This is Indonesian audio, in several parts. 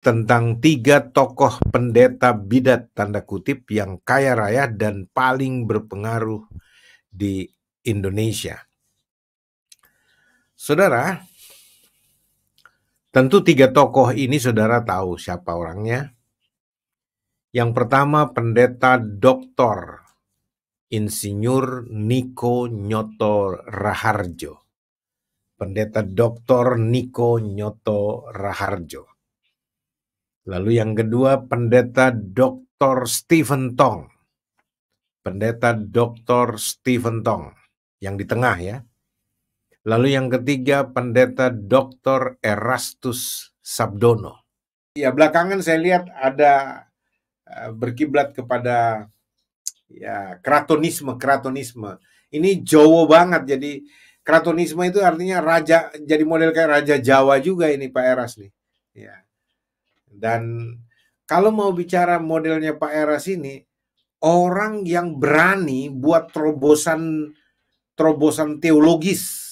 tentang 3 tokoh pendeta bidat tanda kutip yang kaya raya dan paling berpengaruh di Indonesia. Saudara, tentu 3 tokoh ini saudara tahu siapa orangnya. Yang pertama pendeta Dr. Insinyur Niko Nyoto Raharjo. Pendeta Dr. Niko Nyoto Raharjo. Lalu yang kedua pendeta Dr. Stephen Tong. Pendeta Dr. Stephen Tong yang di tengah ya. Lalu yang ketiga pendeta Dr. Erastus Sabdono. Ya belakangan saya lihat ada berkiblat kepada ya keratonisme. Ini Jawa banget, jadi keratonisme itu artinya raja, jadi model kayak raja Jawa juga ini Pak Eras nih. Ya. Dan kalau mau bicara modelnya Pak Eras ini, orang yang berani buat terobosan teologis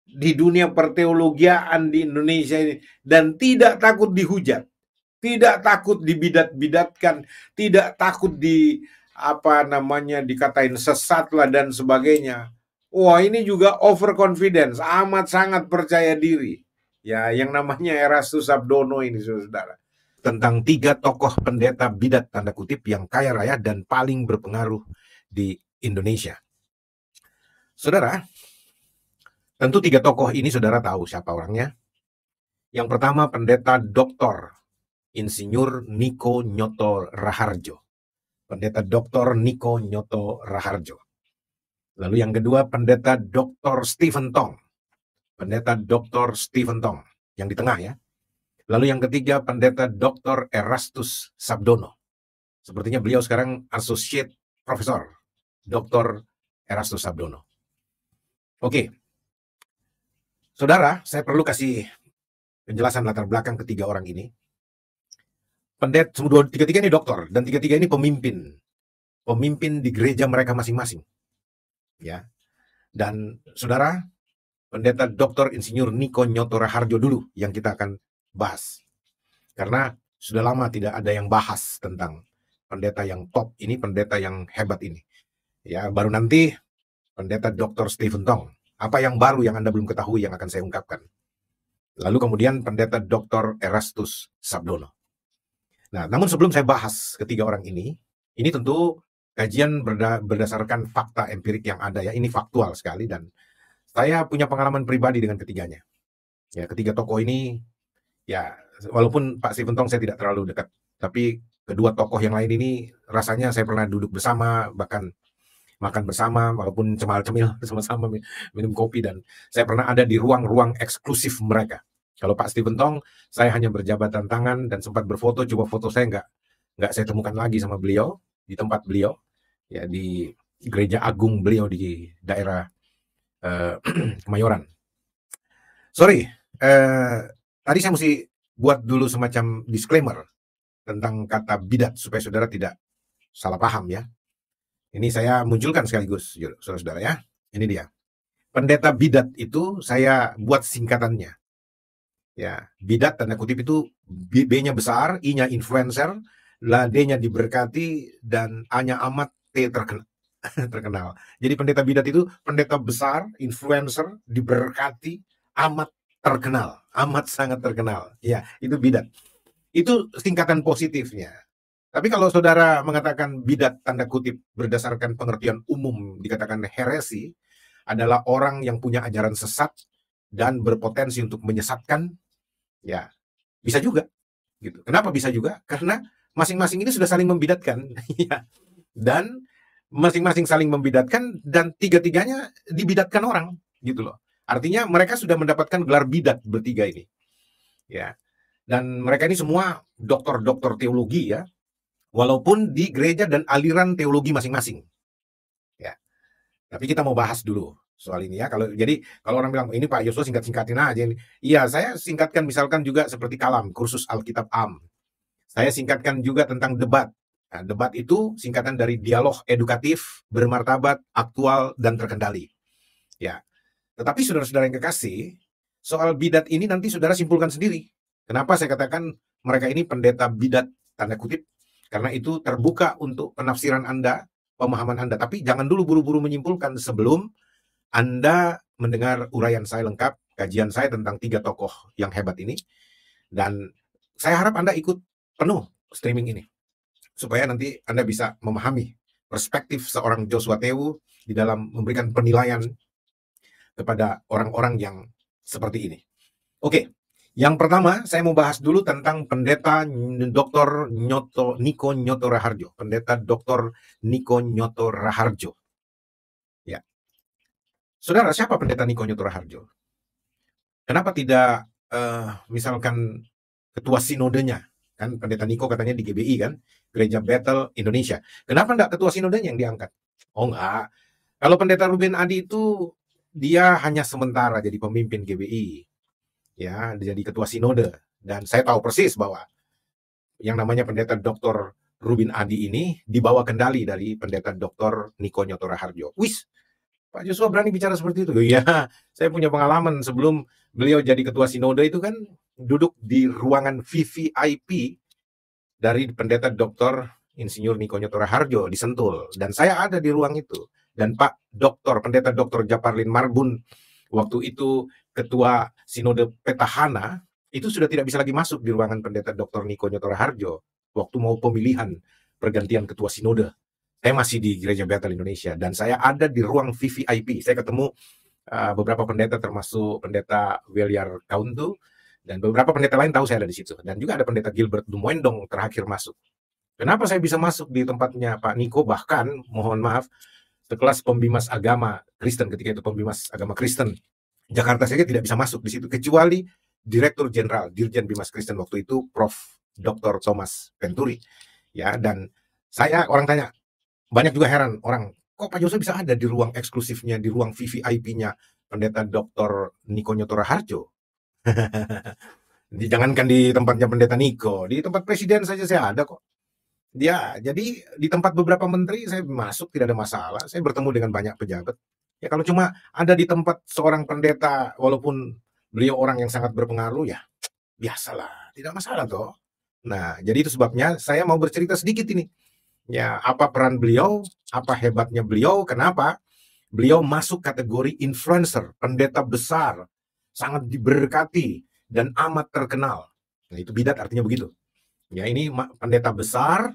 di dunia perteologian di Indonesia ini dan tidak takut dihujat, tidak takut dibidat-bidatkan, tidak takut dikatain sesat lah dan sebagainya. Wah, ini juga overconfidence, amat sangat percaya diri. Ya, yang namanya Erastus Sabdono ini, saudara. Tentang 3 tokoh pendeta bidat tanda kutip yang kaya raya dan paling berpengaruh di Indonesia. Saudara, tentu 3 tokoh ini saudara tahu siapa orangnya. Yang pertama pendeta Dr. Insinyur Niko Nyoto Raharjo. Pendeta Dr. Niko Nyoto Raharjo. Lalu yang kedua pendeta Dr. Stephen Tong. Pendeta Dr. Stephen Tong yang di tengah ya. Lalu yang ketiga pendeta Dr. Erastus Sabdono. Sepertinya beliau sekarang Associate Professor Dr. Erastus Sabdono. Oke. Saudara, saya perlu kasih penjelasan latar belakang ketiga orang ini. Tiga-tiga ini dokter dan tiga-tiga ini pemimpin di gereja mereka masing-masing. Ya. Dan saudara, pendeta Dr. Insinyur Niko Nyoto Raharjo dulu yang kita akan bahas. Karena sudah lama tidak ada yang bahas tentang pendeta yang top ini, pendeta yang hebat ini. Ya, baru nanti pendeta Dr. Stephen Tong. Apa yang baru yang Anda belum ketahui yang akan saya ungkapkan. Lalu kemudian pendeta Dr. Erastus Sabdono. Nah, namun sebelum saya bahas ketiga orang ini tentu kajian berdasarkan fakta empirik yang ada ya. Ini faktual sekali dan saya punya pengalaman pribadi dengan ketiganya. Ya, ketiga tokoh ini ya, walaupun Pak Stephen Tong saya tidak terlalu dekat, tapi kedua tokoh yang lain ini rasanya saya pernah duduk bersama, bahkan makan bersama, walaupun cemil-cemil sama-sama minum kopi, dan saya pernah ada di ruang-ruang eksklusif mereka. Kalau Pak Stephen Tong, saya hanya berjabatan tangan dan sempat berfoto, coba foto saya nggak saya temukan lagi sama beliau, di tempat beliau, ya di gereja agung beliau di daerah Kemayoran. Sorry, tadi saya mesti buat dulu semacam disclaimer tentang kata bidat, supaya saudara tidak salah paham ya. Ini saya munculkan sekaligus, saudara-saudara ya. Ini dia. Pendeta bidat itu saya buat singkatannya. Ya, bidat tanda kutip itu B-nya besar, I-nya influencer, D-nya diberkati, dan A-nya amat, T terkenal. Jadi pendeta bidat itu pendeta besar, influencer, diberkati, amat terkenal, amat sangat terkenal. Ya, itu bidat. Itu singkatan positifnya. Tapi kalau saudara mengatakan bidat tanda kutip berdasarkan pengertian umum dikatakan heresi, adalah orang yang punya ajaran sesat dan berpotensi untuk menyesatkan, ya bisa juga. Gitu. Kenapa bisa juga? Karena masing-masing ini sudah saling membidatkan, ya. Dan masing-masing saling membidatkan dan tiga-tiganya dibidatkan orang, gitu loh. Artinya mereka sudah mendapatkan gelar bidat bertiga ini, ya. Dan mereka ini semua doktor-doktor teologi ya, walaupun di gereja dan aliran teologi masing-masing. Ya. Tapi kita mau bahas dulu soal ini ya. Jadi kalau orang bilang ini Pak Yosua singkat-singkatin aja ini. Iya, saya singkatkan misalkan juga seperti Kalam, kursus Alkitab Am. Saya singkatkan juga tentang debat. Nah, debat itu singkatan dari dialog edukatif, bermartabat, aktual, dan terkendali. Ya. Tetapi saudara-saudara yang kekasih, soal bidat ini nanti saudara simpulkan sendiri. Kenapa saya katakan mereka ini pendeta bidat, tanda kutip? Karena itu terbuka untuk penafsiran Anda, pemahaman Anda. Tapi jangan dulu buru-buru menyimpulkan sebelum Anda mendengar uraian saya lengkap, kajian saya tentang 3 tokoh yang hebat ini. Dan saya harap Anda ikut penuh streaming ini, supaya nanti Anda bisa memahami perspektif seorang Joshua Tewu di dalam memberikan penilaian kepada orang-orang yang seperti ini. Oke, yang pertama saya mau bahas dulu tentang pendeta Dr. Niko Nyoto Raharjo. Pendeta Dr. Niko Nyoto Raharjo. Ya. Saudara, siapa pendeta Niko Nyoto Raharjo? Kenapa tidak misalkan ketua sinodenya? Kan pendeta Niko katanya di GBI kan, Gereja Bethel Indonesia. Kenapa enggak ketua sinodenya yang diangkat? Oh enggak. Kalau pendeta Ruben Adi itu dia hanya sementara jadi pemimpin GBI. Ya, jadi ketua sinode. Dan saya tahu persis bahwa yang namanya pendeta Dr. Ruben Adi ini dibawa kendali dari pendeta Dr. Niko Nyoto Raharjo. Wis, Pak Joshua berani bicara seperti itu? Iya, saya punya pengalaman sebelum beliau jadi ketua sinode itu kan duduk di ruangan VVIP dari pendeta Dr. Insinyur Niko Nyoto Raharjo di Sentul. Dan saya ada di ruang itu. Dan Pak Dr. Pendeta Dr. Japarlin Marbun, waktu itu ketua sinode Petahana, itu sudah tidak bisa lagi masuk di ruangan pendeta Dr. Niko Nyoto Raharjo waktu mau pemilihan pergantian ketua sinode. Saya masih di Gereja Bethel Indonesia dan saya ada di ruang VVIP. Saya ketemu beberapa pendeta termasuk pendeta Weliar Kauntu dan beberapa pendeta lain tahu saya ada di situ. Dan juga ada pendeta Gilbert Dumwendong terakhir masuk. Kenapa saya bisa masuk di tempatnya Pak Niko? Bahkan mohon maaf, sekelas pembimas agama Kristen, ketika itu pembimas agama Kristen Jakarta saja tidak bisa masuk di situ kecuali Direktur Jenderal Dirjen Bimas Kristen waktu itu Prof. Dr. Thomas Venturi. Ya, dan saya orang tanya, banyak juga heran orang, kok Pak Joshua bisa ada di ruang eksklusifnya, di ruang VVIP-nya pendeta Dr. Niko Nyoto Raharjo? Jangankan di tempatnya pendeta Niko, di tempat presiden saja saya ada kok. Dia, jadi di tempat beberapa menteri saya masuk tidak ada masalah. Saya bertemu dengan banyak pejabat. Ya kalau cuma ada di tempat seorang pendeta, walaupun beliau orang yang sangat berpengaruh, ya biasalah, tidak masalah toh. Nah, jadi itu sebabnya saya mau bercerita sedikit ini. Ya, apa peran beliau, apa hebatnya beliau, kenapa beliau masuk kategori influencer, pendeta besar, sangat diberkati dan amat terkenal. Nah, itu bidat artinya begitu. Ya, ini pendeta besar,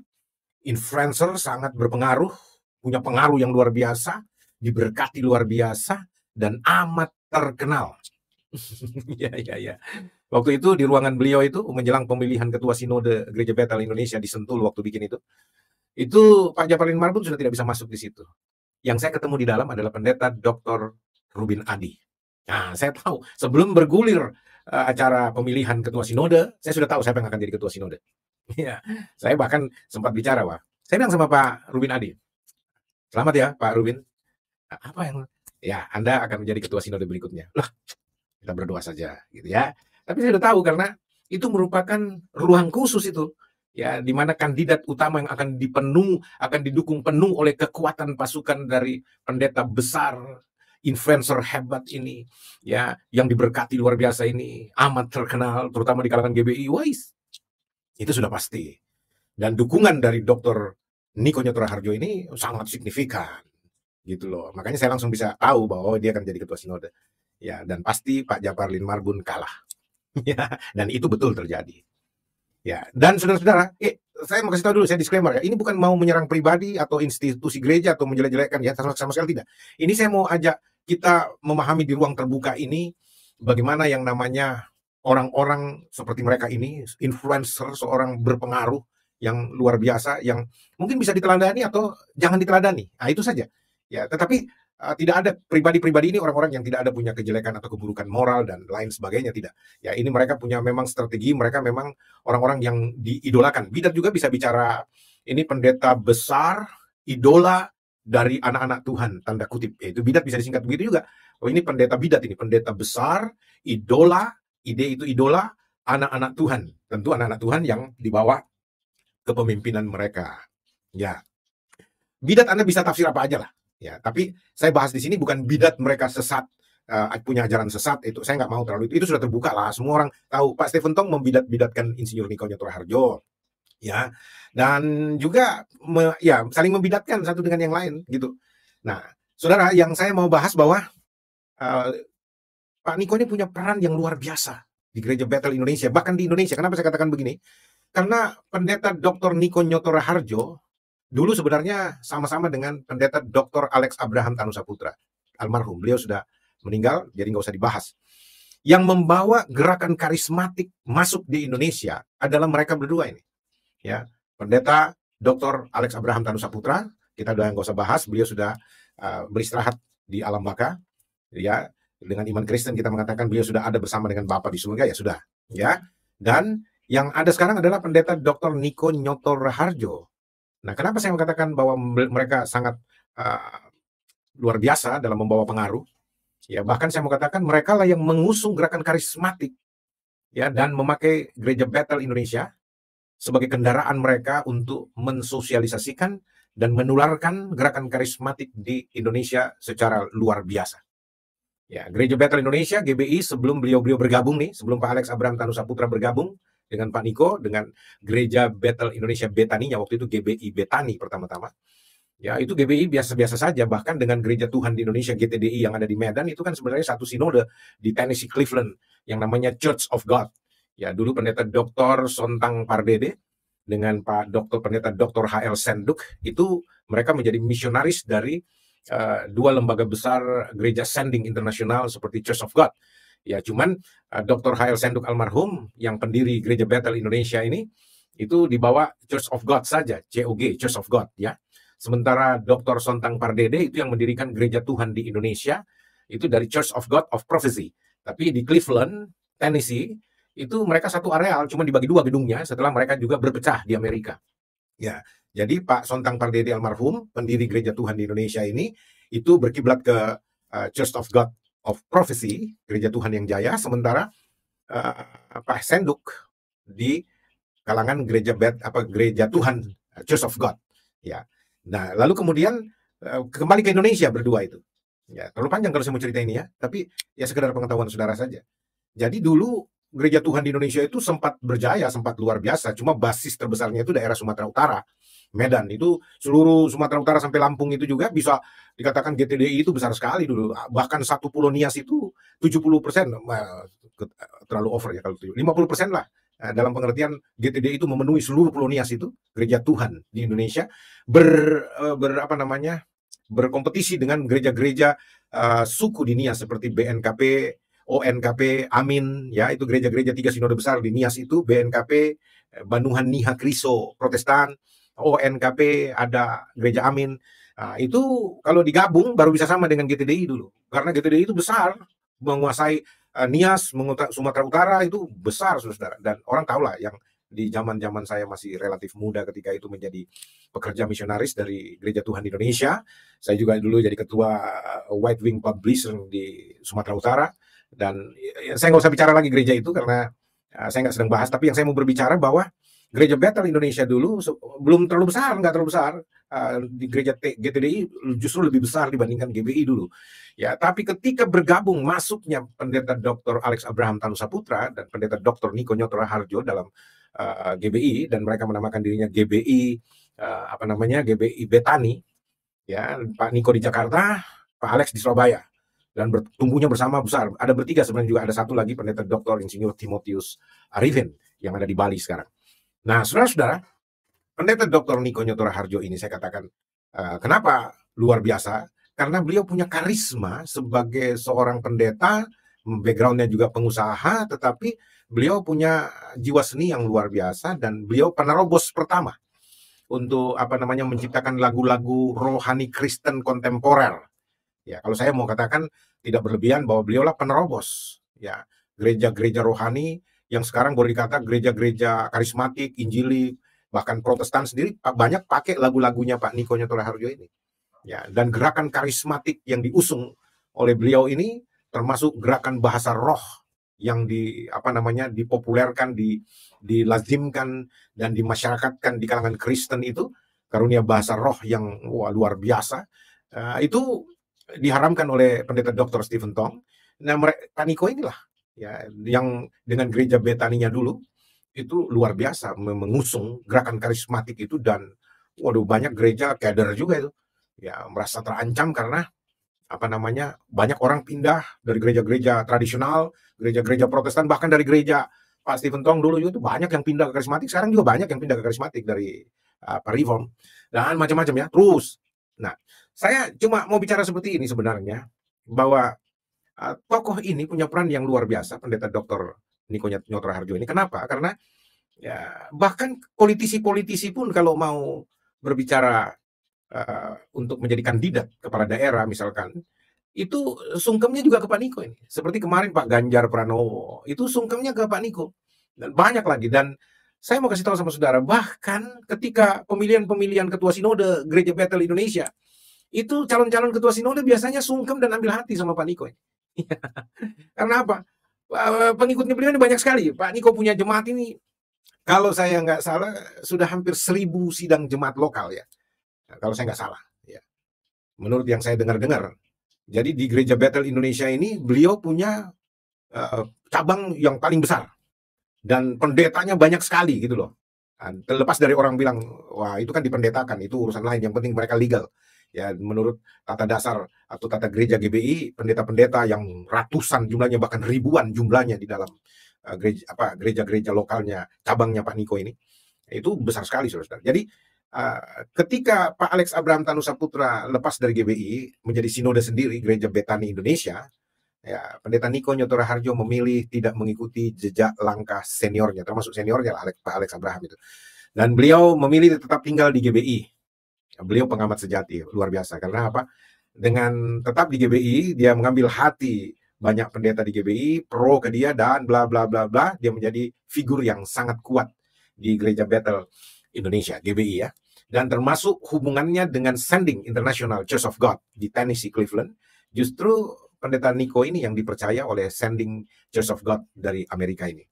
influencer, sangat berpengaruh, punya pengaruh yang luar biasa, diberkati luar biasa, dan amat terkenal. Ya. Waktu itu di ruangan beliau itu, menjelang pemilihan ketua sinode Gereja Bethel Indonesia di Sentul waktu bikin itu Pak Japarlin Marbun sudah tidak bisa masuk di situ. Yang saya ketemu di dalam adalah pendeta Dr. Ruben Adi. Nah, saya tahu, sebelum bergulir acara pemilihan ketua sinode, saya sudah tahu siapa yang akan jadi ketua sinode. Ya, saya bahkan sempat bicara, Wah. Saya bilang sama Pak Ruben Adi, selamat ya Pak Ruben. Apa yang, ya Anda akan menjadi ketua sinode berikutnya. Lah, kita berdoa saja, gitu ya. Tapi saya sudah tahu karena itu merupakan ruang khusus itu, ya, di mana kandidat utama yang akan didukung penuh oleh kekuatan pasukan dari pendeta besar, influencer hebat ini, ya, yang diberkati luar biasa ini, amat terkenal, terutama di kalangan GBI, wais. Itu sudah pasti. Dan dukungan dari Dr. Niko Nyoto Raharjo ini sangat signifikan. Gitu loh. Makanya saya langsung bisa tahu bahwa dia akan jadi ketua sinode. Ya, dan pasti Pak Japarlin Marbun kalah. Ya, dan itu betul terjadi. Ya, dan saudara-saudara, saya mau kasih tahu dulu, saya disclaimer ya. Ini bukan mau menyerang pribadi atau institusi gereja atau menjelek-jelekkan ya, sama sekali tidak. Ini saya mau ajak kita memahami di ruang terbuka ini bagaimana yang namanya orang-orang seperti mereka ini, influencer, seorang berpengaruh yang luar biasa, yang mungkin bisa diteladani atau jangan diteladani. Nah, itu saja. Ya, tetapi tidak ada pribadi-pribadi ini orang-orang yang tidak ada punya kejelekan atau keburukan moral dan lain sebagainya, tidak. Ya, ini mereka punya memang strategi, mereka memang orang-orang yang diidolakan. Bidat juga bisa bicara, ini pendeta besar, idola dari anak-anak Tuhan, tanda kutip. Itu bidat bisa disingkat begitu juga. Oh, ini pendeta bidat, ini pendeta besar, idola, ide itu idola, anak-anak Tuhan. Tentu anak-anak Tuhan yang dibawa kepemimpinan mereka. Ya, bidat Anda bisa tafsir apa aja lah. Ya, tapi saya bahas di sini bukan bidat mereka sesat, punya ajaran sesat, itu saya nggak mau terlalu itu sudah terbuka lah, semua orang tahu Pak Stephen Tong membidat-bidatkan Insinyur Niko Nyoto Harjo, ya, dan juga ya saling membidatkan satu dengan yang lain gitu. Nah, saudara, yang saya mau bahas bahwa Pak Niko ini punya peran yang luar biasa di Gereja Bethel Indonesia, bahkan di Indonesia. Kenapa saya katakan begini? Karena Pendeta Dr. Niko Nyoto Harjo dulu sebenarnya sama-sama dengan Pendeta Dr. Alex Abraham Tanusaputra, almarhum. Beliau sudah meninggal, jadi nggak usah dibahas. Yang membawa gerakan karismatik masuk di Indonesia adalah mereka berdua ini. Ya, Pendeta Dr. Alex Abraham Tanusaputra, kita udah nggak usah bahas, beliau sudah beristirahat di alam baka. Ya, dengan iman Kristen kita mengatakan beliau sudah ada bersama dengan Bapa di surga, ya sudah. Ya, dan yang ada sekarang adalah Pendeta Dr. Niko Nyoto Harjo. Nah, kenapa saya mengatakan bahwa mereka sangat luar biasa dalam membawa pengaruh? Ya, bahkan saya mau katakan mereka lah yang mengusung gerakan karismatik, ya, dan memakai Gereja Bethel Indonesia sebagai kendaraan mereka untuk mensosialisasikan dan menularkan gerakan karismatik di Indonesia secara luar biasa. Ya, Gereja Bethel Indonesia, GBI, sebelum beliau bergabung nih, sebelum Pak Alex Abraham Tanusaputra bergabung dengan Pak Niko, dengan Gereja Bethel Indonesia Betaninya, waktu itu GBI Betani pertama-tama. Ya, itu GBI biasa-biasa saja, bahkan dengan Gereja Tuhan di Indonesia, GTDI, yang ada di Medan, itu kan sebenarnya satu sinode di Tennessee, Cleveland, yang namanya Church of God. Ya, dulu Pendeta Dr. Sontang Pardede dengan Pak Pendeta Dr. H.L. Senduk, itu mereka menjadi misionaris dari dua lembaga besar gereja sending internasional seperti Church of God. Ya, cuman Dr. H.L. Senduk almarhum yang pendiri Gereja Bethel Indonesia ini itu dibawa Church of God saja, COG, Church of God, ya. Sementara Dr. Sontang Pardede itu yang mendirikan Gereja Tuhan di Indonesia itu dari Church of God of Prophecy. Tapi di Cleveland, Tennessee, itu mereka satu areal, cuma dibagi dua gedungnya setelah mereka juga berpecah di Amerika. Ya, jadi Pak Sontang Pardede almarhum, pendiri Gereja Tuhan di Indonesia ini, itu berkiblat ke Church of God of Prophecy, Gereja Tuhan yang Jaya, sementara Pak Senduk di kalangan Gereja Tuhan, Church of God. Ya, nah lalu kemudian kembali ke Indonesia berdua itu. Ya, terlalu panjang kalau saya mau cerita ini ya, tapi ya sekedar pengetahuan saudara saja. Jadi dulu Gereja Tuhan di Indonesia itu sempat berjaya, sempat luar biasa. Cuma basis terbesarnya itu daerah Sumatera Utara, Medan. Itu seluruh Sumatera Utara sampai Lampung itu juga bisa dikatakan GTDI itu besar sekali dulu. Bahkan satu Pulau Nias itu 70%, terlalu over ya kalau 50% lah. Dalam pengertian GTDI itu memenuhi seluruh Pulau Nias itu, Gereja Tuhan di Indonesia berkompetisi dengan gereja-gereja suku di Nias seperti BNKP, ONKP, Amin, ya, itu gereja-gereja 3 sinode besar di Nias itu, BNKP, Banuhan Niha Kriso Protestan, ONKP, ada gereja Amin. Nah, itu kalau digabung baru bisa sama dengan GTDI dulu. Karena GTDI itu besar, menguasai Nias, Sumatera Utara itu besar, saudara. Dan orang tahu lah, yang di zaman-zaman saya masih relatif muda ketika itu menjadi pekerja misionaris dari Gereja Tuhan di Indonesia. Saya juga dulu jadi ketua White Wing Publisher di Sumatera Utara. Dan saya nggak usah bicara lagi gereja itu karena saya nggak sedang bahas, tapi yang saya mau berbicara bahwa Gereja Bethel Indonesia dulu belum terlalu besar, nggak terlalu besar. Di gereja GTDI justru lebih besar dibandingkan GBI dulu. Ya, tapi ketika bergabung masuknya Pendeta Dr. Alex Abraham Tanusaputra dan Pendeta Dr. Niko Nyoto Harjo dalam GBI, dan mereka menamakan dirinya GBI GBI Betani. Ya, Pak Niko di Jakarta, Pak Alex di Surabaya. Dan tumbuhnya bersama besar. Ada bertiga sebenarnya, juga ada satu lagi Pendeta Dr. Insinyur Timotius Arifin yang ada di Bali sekarang. Nah, saudara-saudara, Pendeta Dr. Niko Nyoto Harjo ini saya katakan kenapa luar biasa? Karena beliau punya karisma sebagai seorang pendeta, backgroundnya juga pengusaha, tetapi beliau punya jiwa seni yang luar biasa, dan beliau penerobos pertama untuk menciptakan lagu-lagu rohani Kristen kontemporer. Ya, kalau saya mau katakan tidak berlebihan bahwa beliaulah penerobos, ya, gereja-gereja rohani yang sekarang boleh dikata gereja-gereja karismatik, Injili, bahkan Protestan sendiri banyak pakai lagu-lagunya Pak Niko Nyoto Harjo ini. Ya, dan gerakan karismatik yang diusung oleh beliau ini termasuk gerakan bahasa roh yang dipopulerkan, dilazimkan dan dimasyarakatkan di kalangan Kristen itu, karunia bahasa roh yang luar biasa. Itu diharamkan oleh Pendeta Dr. Stephen Tong, Nah, Pak Niko inilah ya yang dengan gereja Betaninya dulu itu luar biasa mengusung gerakan karismatik itu, dan waduh banyak gereja keder juga itu. Ya merasa terancam karena apa namanya, banyak orang pindah dari gereja-gereja tradisional, gereja-gereja Protestan, bahkan dari gereja Pak Stephen Tong dulu juga itu banyak yang pindah ke karismatik. Sekarang juga banyak yang pindah ke karismatik dari apa reform dan macam-macam ya. Terus, nah saya cuma mau bicara seperti ini sebenarnya, bahwa tokoh ini punya peran yang luar biasa, Pendeta Dr. Niko Nyoto Harjo ini. Kenapa? Karena ya bahkan politisi-politisi pun kalau mau berbicara untuk menjadi kandidat kepala daerah misalkan, itu sungkemnya juga ke Pak Niko ini. Seperti kemarin Pak Ganjar Pranowo, itu sungkemnya ke Pak Niko. Dan banyak lagi. Dan saya mau kasih tahu sama saudara, bahkan ketika pemilihan-pemilihan ketua sinode Gereja Bethel Indonesia, itu calon-calon ketua sinode biasanya sungkem dan ambil hati sama Pak Niko ini. Karena apa? Pengikutnya beliau ini banyak sekali. Pak Niko punya jemaat ini, kalau saya nggak salah, sudah hampir 1.000 sidang jemaat lokal ya. Kalau saya nggak salah. Ya. Menurut yang saya dengar-dengar. Jadi di Gereja Bethel Indonesia ini beliau punya cabang yang paling besar dan pendetanya banyak sekali gitu loh. Terlepas dari orang bilang wah itu kan dipendetakan, itu urusan lain, yang penting mereka legal. Ya menurut tata dasar atau tata gereja GBI, pendeta-pendeta yang ratusan jumlahnya bahkan ribuan jumlahnya di dalam gereja-gereja lokalnya cabangnya Pak Niko ini itu besar sekali saudara. Jadi ketika Pak Alex Abraham Tanusaputra lepas dari GBI menjadi sinode sendiri Gereja Betani Indonesia, ya Pendeta Niko Nyoto Harjo memilih tidak mengikuti jejak langkah seniornya, termasuk seniornya Pak Alex Abraham itu, dan beliau memilih tetap tinggal di GBI. Beliau pengamat sejati, luar biasa. Karena apa? Dengan tetap di GBI, dia mengambil hati banyak pendeta di GBI, pro ke dia, dan bla bla bla bla, dia menjadi figur yang sangat kuat di Gereja Bethel Indonesia, GBI ya. Dan termasuk hubungannya dengan Sending International Church of God di Tennessee, Cleveland. Justru Pendeta Niko ini yang dipercaya oleh Sending Church of God dari Amerika ini.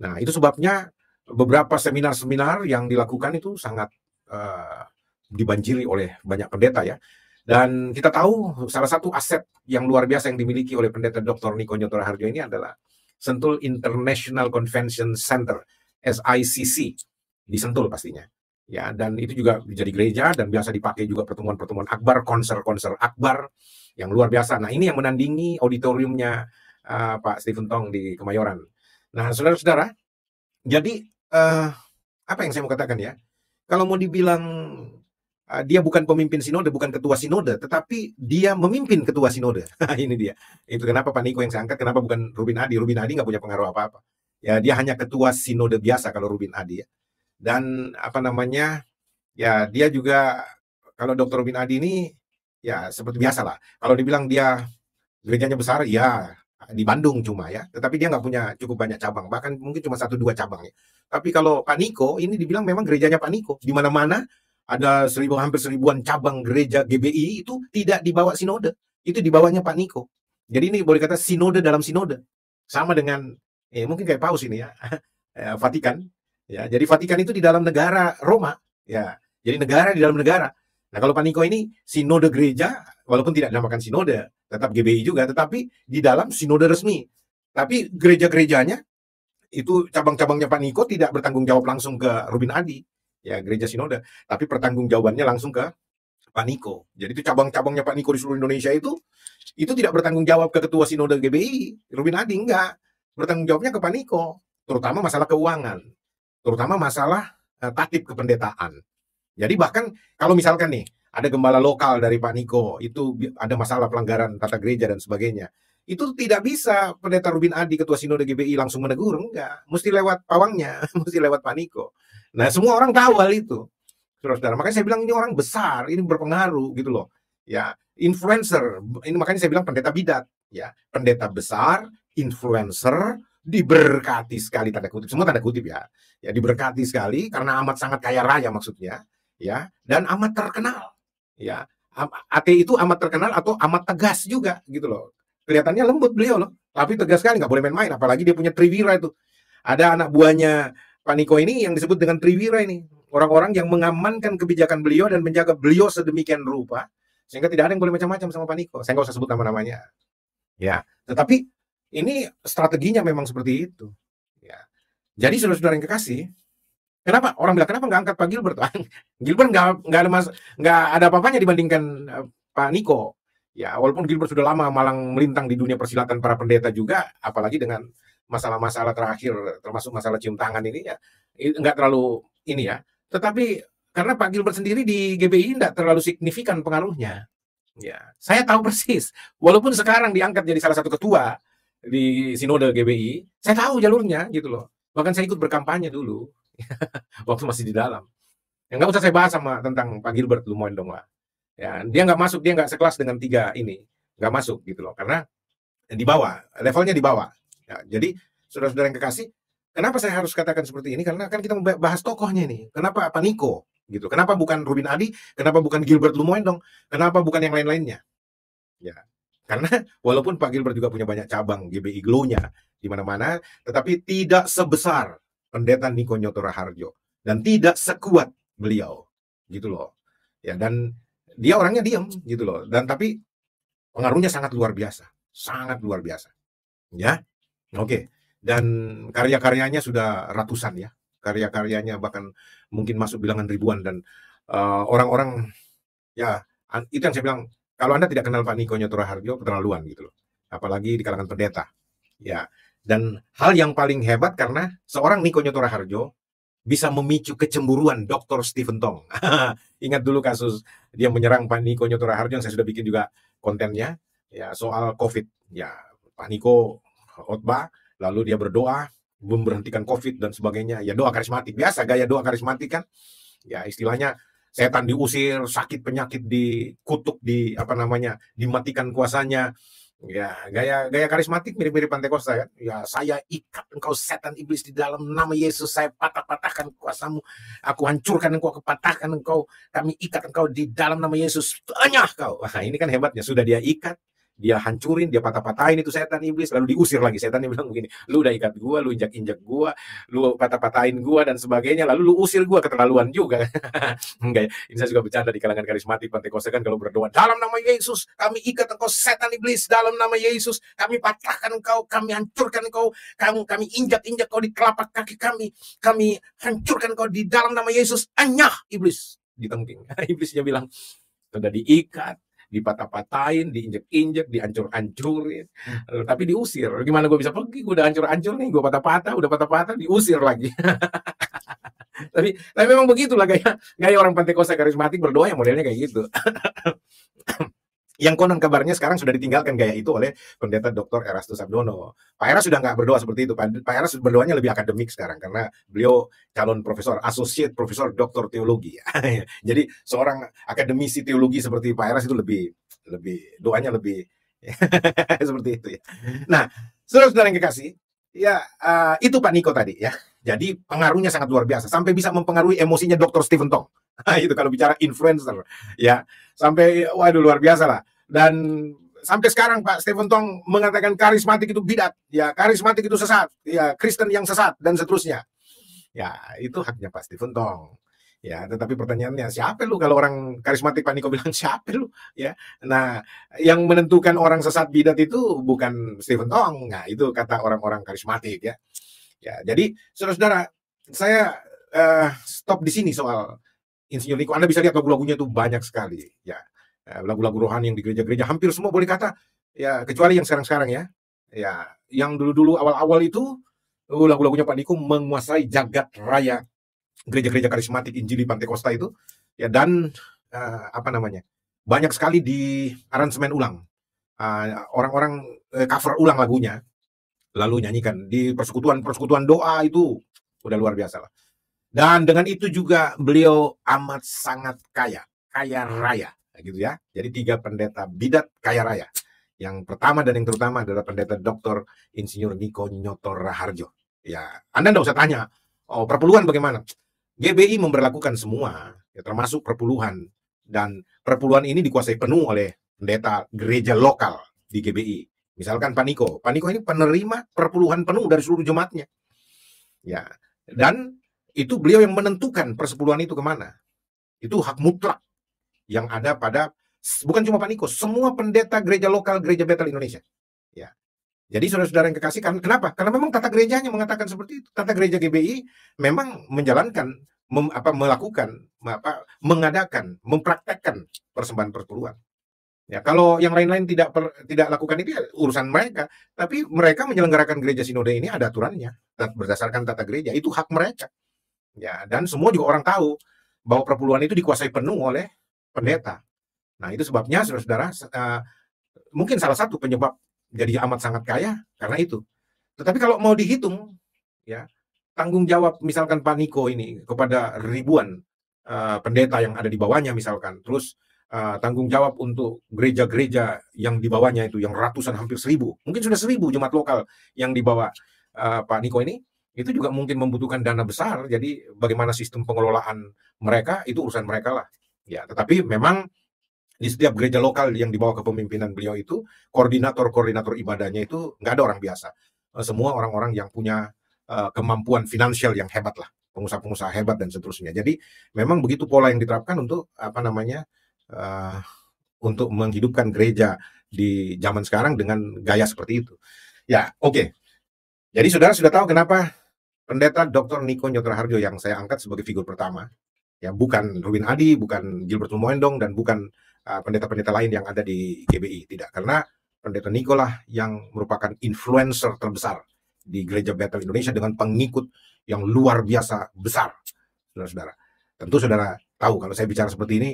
Nah, itu sebabnya beberapa seminar-seminar yang dilakukan itu sangat dibanjiri oleh banyak pendeta ya. Dan kita tahu salah satu aset yang luar biasa yang dimiliki oleh Pendeta Dr. Niko Nyoto Harjo ini adalah Sentul International Convention Center, SICC, di Sentul pastinya. Ya, dan itu juga jadi gereja dan biasa dipakai juga pertemuan-pertemuan akbar, konser-konser akbar yang luar biasa. Nah, ini yang menandingi auditoriumnya Pak Stephen Tong di Kemayoran. Nah, saudara-saudara, jadi apa yang saya mau katakan ya? Kalau mau dibilang dia bukan pemimpin sinode, bukan ketua sinode, tetapi dia memimpin ketua sinode. Ini dia. Itu kenapa Pak Niko yang saya angkat, kenapa bukan Rubin Adi. Rubin Adi nggak punya pengaruh apa-apa. Ya, dia hanya ketua sinode biasa kalau Rubin Adi ya. Dan apa namanya, ya dia juga, kalau Dr. Rubin Adi ini, ya seperti biasa lah. Kalau dibilang dia gerejanya besar, ya di Bandung cuma ya. Tetapi dia nggak punya cukup banyak cabang. Bahkan mungkin cuma 1-2 cabang ya. Tapi kalau Pak Niko, ini dibilang memang gerejanya Pak Niko. Di mana-mana ada hampir 1.000-an cabang gereja GBI itu tidak dibawa sinode. Itu dibawanya Pak Niko. Jadi ini boleh kata sinode dalam sinode. Sama dengan, mungkin kayak Paus ini ya, Vatikan. Ya, jadi Vatikan itu di dalam negara Roma. Ya, jadi negara di dalam negara. Nah kalau Pak Niko ini sinode gereja, walaupun tidak dinamakan sinode, tetap GBI juga, tetapi di dalam sinode resmi. Tapi gereja-gerejanya, itu cabang-cabangnya Pak Niko tidak bertanggung jawab langsung ke Rubin Adi. Ya gereja sinode, tapi pertanggungjawabannya langsung ke Pak Niko. Jadi itu cabang-cabangnya Pak Niko di seluruh Indonesia itu tidak bertanggung jawab ke ketua sinode GBI, Rubin Adi, enggak. Bertanggung jawabnya ke Pak Niko, terutama masalah keuangan, terutama masalah tatib kependetaan. Jadi bahkan kalau misalkan nih ada gembala lokal dari Pak Niko, itu ada masalah pelanggaran tata gereja dan sebagainya, itu tidak bisa Pendeta Rubin Adi, ketua sinode GBI langsung menegur, enggak. Mesti lewat pawangnya, mesti lewat Pak Niko. Nah, semua orang tahu hal itu, saudara-saudara. Makanya saya bilang ini orang besar, ini berpengaruh gitu loh. Ya, influencer. Ini makanya saya bilang pendeta bidat. Ya, pendeta besar, influencer, diberkati sekali, tanda kutip. Semua tanda kutip ya. Ya, diberkati sekali karena amat sangat kaya raya maksudnya. Ya, dan amat terkenal. Ya, AT itu amat terkenal atau amat tegas juga gitu loh. Kelihatannya lembut beliau loh, tapi tegas sekali, nggak boleh main-main. Apalagi dia punya triwira itu. Ada anak buahnya Pak Niko ini yang disebut dengan triwira ini. Orang-orang yang mengamankan kebijakan beliau dan menjaga beliau sedemikian rupa, sehingga tidak ada yang boleh macam-macam sama Pak Niko. Saya nggak usah sebut nama-namanya. Ya, tetapi ini strateginya memang seperti itu. Ya. Jadi saudara-saudara yang kekasih, kenapa orang bilang kenapa nggak angkat Pak Gilbert? Gilbert nggak ada nggak ada apa-apanya dibandingkan Pak Niko. Ya, walaupun Gilbert sudah lama malang melintang di dunia persilatan para pendeta juga, apalagi dengan masalah-masalah terakhir, termasuk masalah cium tangan ini ya, nggak terlalu ini ya. Tetapi karena Pak Gilbert sendiri di GBI nggak terlalu signifikan pengaruhnya. Ya, saya tahu persis. Walaupun sekarang diangkat jadi salah satu ketua di Sinode GBI, saya tahu jalurnya gitu loh. Bahkan saya ikut berkampanye dulu waktu masih di dalam. Ya, nggak usah saya bahas sama tentang Pak Gilbert Lumoen dong lah. Ya, dia nggak masuk, dia nggak sekelas dengan tiga ini, nggak masuk gitu loh. Karena di bawah, levelnya di bawah. Ya, jadi saudara-saudara yang kekasih, kenapa saya harus katakan seperti ini? Karena kan kita membahas tokohnya nih. Kenapa Pak Niko? Gitu. Kenapa bukan Rubin Adi? Kenapa bukan Gilbert Lumoen dong? Kenapa bukan yang lain-lainnya? Ya, karena walaupun Pak Gilbert juga punya banyak cabang GBI Glow-nya di mana-mana, tetapi tidak sebesar pendeta Niko Nyoto Raharjo dan tidak sekuat beliau, gitu loh. Ya, dan dia orangnya diam, gitu loh. Dan tapi pengaruhnya sangat luar biasa, sangat luar biasa. Ya, oke. Dan karya-karyanya sudah ratusan ya, karya-karyanya bahkan mungkin masuk bilangan ribuan dan orang-orang ya itu yang saya bilang. Kalau Anda tidak kenal Pak Niko Nyoto Raharjo, keterlaluan gitu loh. Apalagi di kalangan pendeta. Ya. Dan hal yang paling hebat karena seorang Niko Nyoto Raharjo bisa memicu kecemburuan Dr. Stephen Tong. Ingat dulu kasus dia menyerang Pak Niko Nyoto Raharjo yang saya sudah bikin juga kontennya ya soal COVID. Ya, Pak Niko khotbah, lalu dia berdoa memberhentikan COVID dan sebagainya. Ya doa karismatik biasa, gaya doa karismatik kan. Ya istilahnya setan diusir, sakit penyakit dikutuk, dimatikan kuasanya. Ya, gaya karismatik mirip-mirip Pantekosta kan. Ya, saya ikat engkau setan iblis di dalam nama Yesus, saya patah-patahkan kuasamu. Aku hancurkan engkau, kepatahkan engkau. Kami ikat engkau di dalam nama Yesus. Tanya kau. Wah, ini kan hebatnya, sudah dia ikat, dia hancurin, dia patah-patahin itu setan iblis, lalu diusir lagi. Setannya bilang begini, lu udah ikat gua, lu injak-injak gua, lu patah-patahin gua dan sebagainya, lalu lu usir gua, keterlaluan juga. Enggak ya, ini saya juga bercanda di kalangan karismatik Pantekosta kan kalau berdoa, dalam nama Yesus, kami ikat engkau setan iblis, dalam nama Yesus, kami patahkan engkau, kami hancurkan engkau, kami injak-injak kau di telapak kaki kami hancurkan engkau di dalam nama Yesus, anyah iblis. Ditengking. Iblisnya bilang, sudah diikat, dipatah-patahin, diinjek-injek, dihancur-hancurin, tapi diusir. Gimana gue bisa pergi? Gue udah hancur-hancur nih, gue udah patah-patah, diusir lagi. tapi memang begitulah gaya orang Pantekosta karismatik berdoa yang modelnya kayak gitu. Yang konon kabarnya sekarang sudah ditinggalkan gaya itu oleh pendeta Dr. Erastus Abdono. Pak Eras sudah nggak berdoa seperti itu. Pak Eras berdoanya lebih akademik sekarang karena beliau calon profesor, associate profesor doktor teologi. Jadi seorang akademisi teologi seperti Pak Eras itu lebih doanya lebih seperti itu ya. Nah, saudara-saudara yang kekasih, ya itu Pak Niko tadi ya. Jadi pengaruhnya sangat luar biasa sampai bisa mempengaruhi emosinya Dr. Stephen Tong. Itu kalau bicara influencer ya. Sampai waduh luar biasa lah. Dan sampai sekarang Pak Stephen Tong mengatakan karismatik itu bidat, ya karismatik itu sesat, ya Kristen yang sesat dan seterusnya. Ya, itu haknya Pak Stephen Tong. Ya, tetapi pertanyaannya siapa lu kalau orang karismatik Pak Niko bilang siapa lu? Ya. Nah, yang menentukan orang sesat bidat itu bukan Stephen Tong. Nah, itu kata orang-orang karismatik ya. Ya, jadi saudara-saudara, saya stop di sini soal Insinyur Niko. Anda bisa lihat lagu-lagunya itu banyak sekali ya. Lagu-lagu rohani yang di gereja-gereja hampir semua boleh kata ya, kecuali yang sekarang-sekarang ya. Ya, yang dulu-dulu awal-awal itu lagu-lagunya Pak Niko menguasai jagat raya gereja-gereja karismatik Injili Pantekosta itu ya. Dan banyak sekali di aransemen ulang, orang-orang cover ulang lagunya lalu nyanyikan di persekutuan doa, itu udah luar biasa lah. Dan dengan itu juga beliau amat sangat kaya raya gitu ya. Jadi 3 pendeta bidat kaya raya. Yang pertama dan yang terutama adalah pendeta Dr. Insinyur Niko Nyoto Raharjo. Ya, Anda nggak usah tanya, oh perpuluhan bagaimana? GBI memberlakukan semua, ya, termasuk perpuluhan. Dan perpuluhan ini dikuasai penuh oleh pendeta gereja lokal di GBI. Misalkan Pak Niko ini penerima perpuluhan penuh dari seluruh jemaatnya. Ya, dan itu beliau yang menentukan persepuluhan itu kemana. Itu hak mutlak yang ada pada, bukan cuma Pak Niko, semua pendeta gereja lokal, gereja Betel Indonesia. Jadi saudara-saudara yang kekasih, kenapa? Karena memang tata gerejanya mengatakan seperti itu. Tata gereja GBI memang menjalankan, melakukan, mengadakan, mempraktekkan persembahan perpuluhan. Ya, kalau yang lain-lain tidak lakukan itu ya urusan mereka. Tapi mereka menyelenggarakan gereja sinode ini ada aturannya berdasarkan tata gereja. Itu hak mereka. Ya, dan semua juga orang tahu bahwa perpuluhan itu dikuasai penuh oleh pendeta. Nah, itu sebabnya saudara-saudara, mungkin salah satu penyebab jadi amat sangat kaya karena itu. Tetapi kalau mau dihitung, ya tanggung jawab misalkan Pak Niko ini kepada ribuan pendeta yang ada di bawahnya misalkan, terus tanggung jawab untuk gereja-gereja yang di bawahnya itu yang ratusan, hampir 1000, mungkin sudah 1000 jemaat lokal yang di bawah Pak Niko ini, itu juga mungkin membutuhkan dana besar. Jadi bagaimana sistem pengelolaan mereka itu urusan mereka lah. Ya, tetapi memang di setiap gereja lokal yang dibawa kepemimpinan beliau itu, koordinator ibadahnya itu nggak ada orang biasa. Semua orang-orang yang punya kemampuan finansial yang hebat lah, pengusaha-pengusaha hebat dan seterusnya. Jadi memang begitu pola yang diterapkan untuk untuk menghidupkan gereja di zaman sekarang dengan gaya seperti itu. Ya, oke. Jadi saudara sudah tahu kenapa Pendeta Dr. Niko Nyotora Hardjo yang saya angkat sebagai figur pertama. Ya, bukan Ruben Adi, bukan Gilbert Lumoendong, dan bukan pendeta-pendeta lain yang ada di GBI. Tidak, karena Pendeta Niko lah yang merupakan influencer terbesar di Gereja Bethel Indonesia dengan pengikut yang luar biasa besar, saudara-saudara. Tentu saudara tahu kalau saya bicara seperti ini,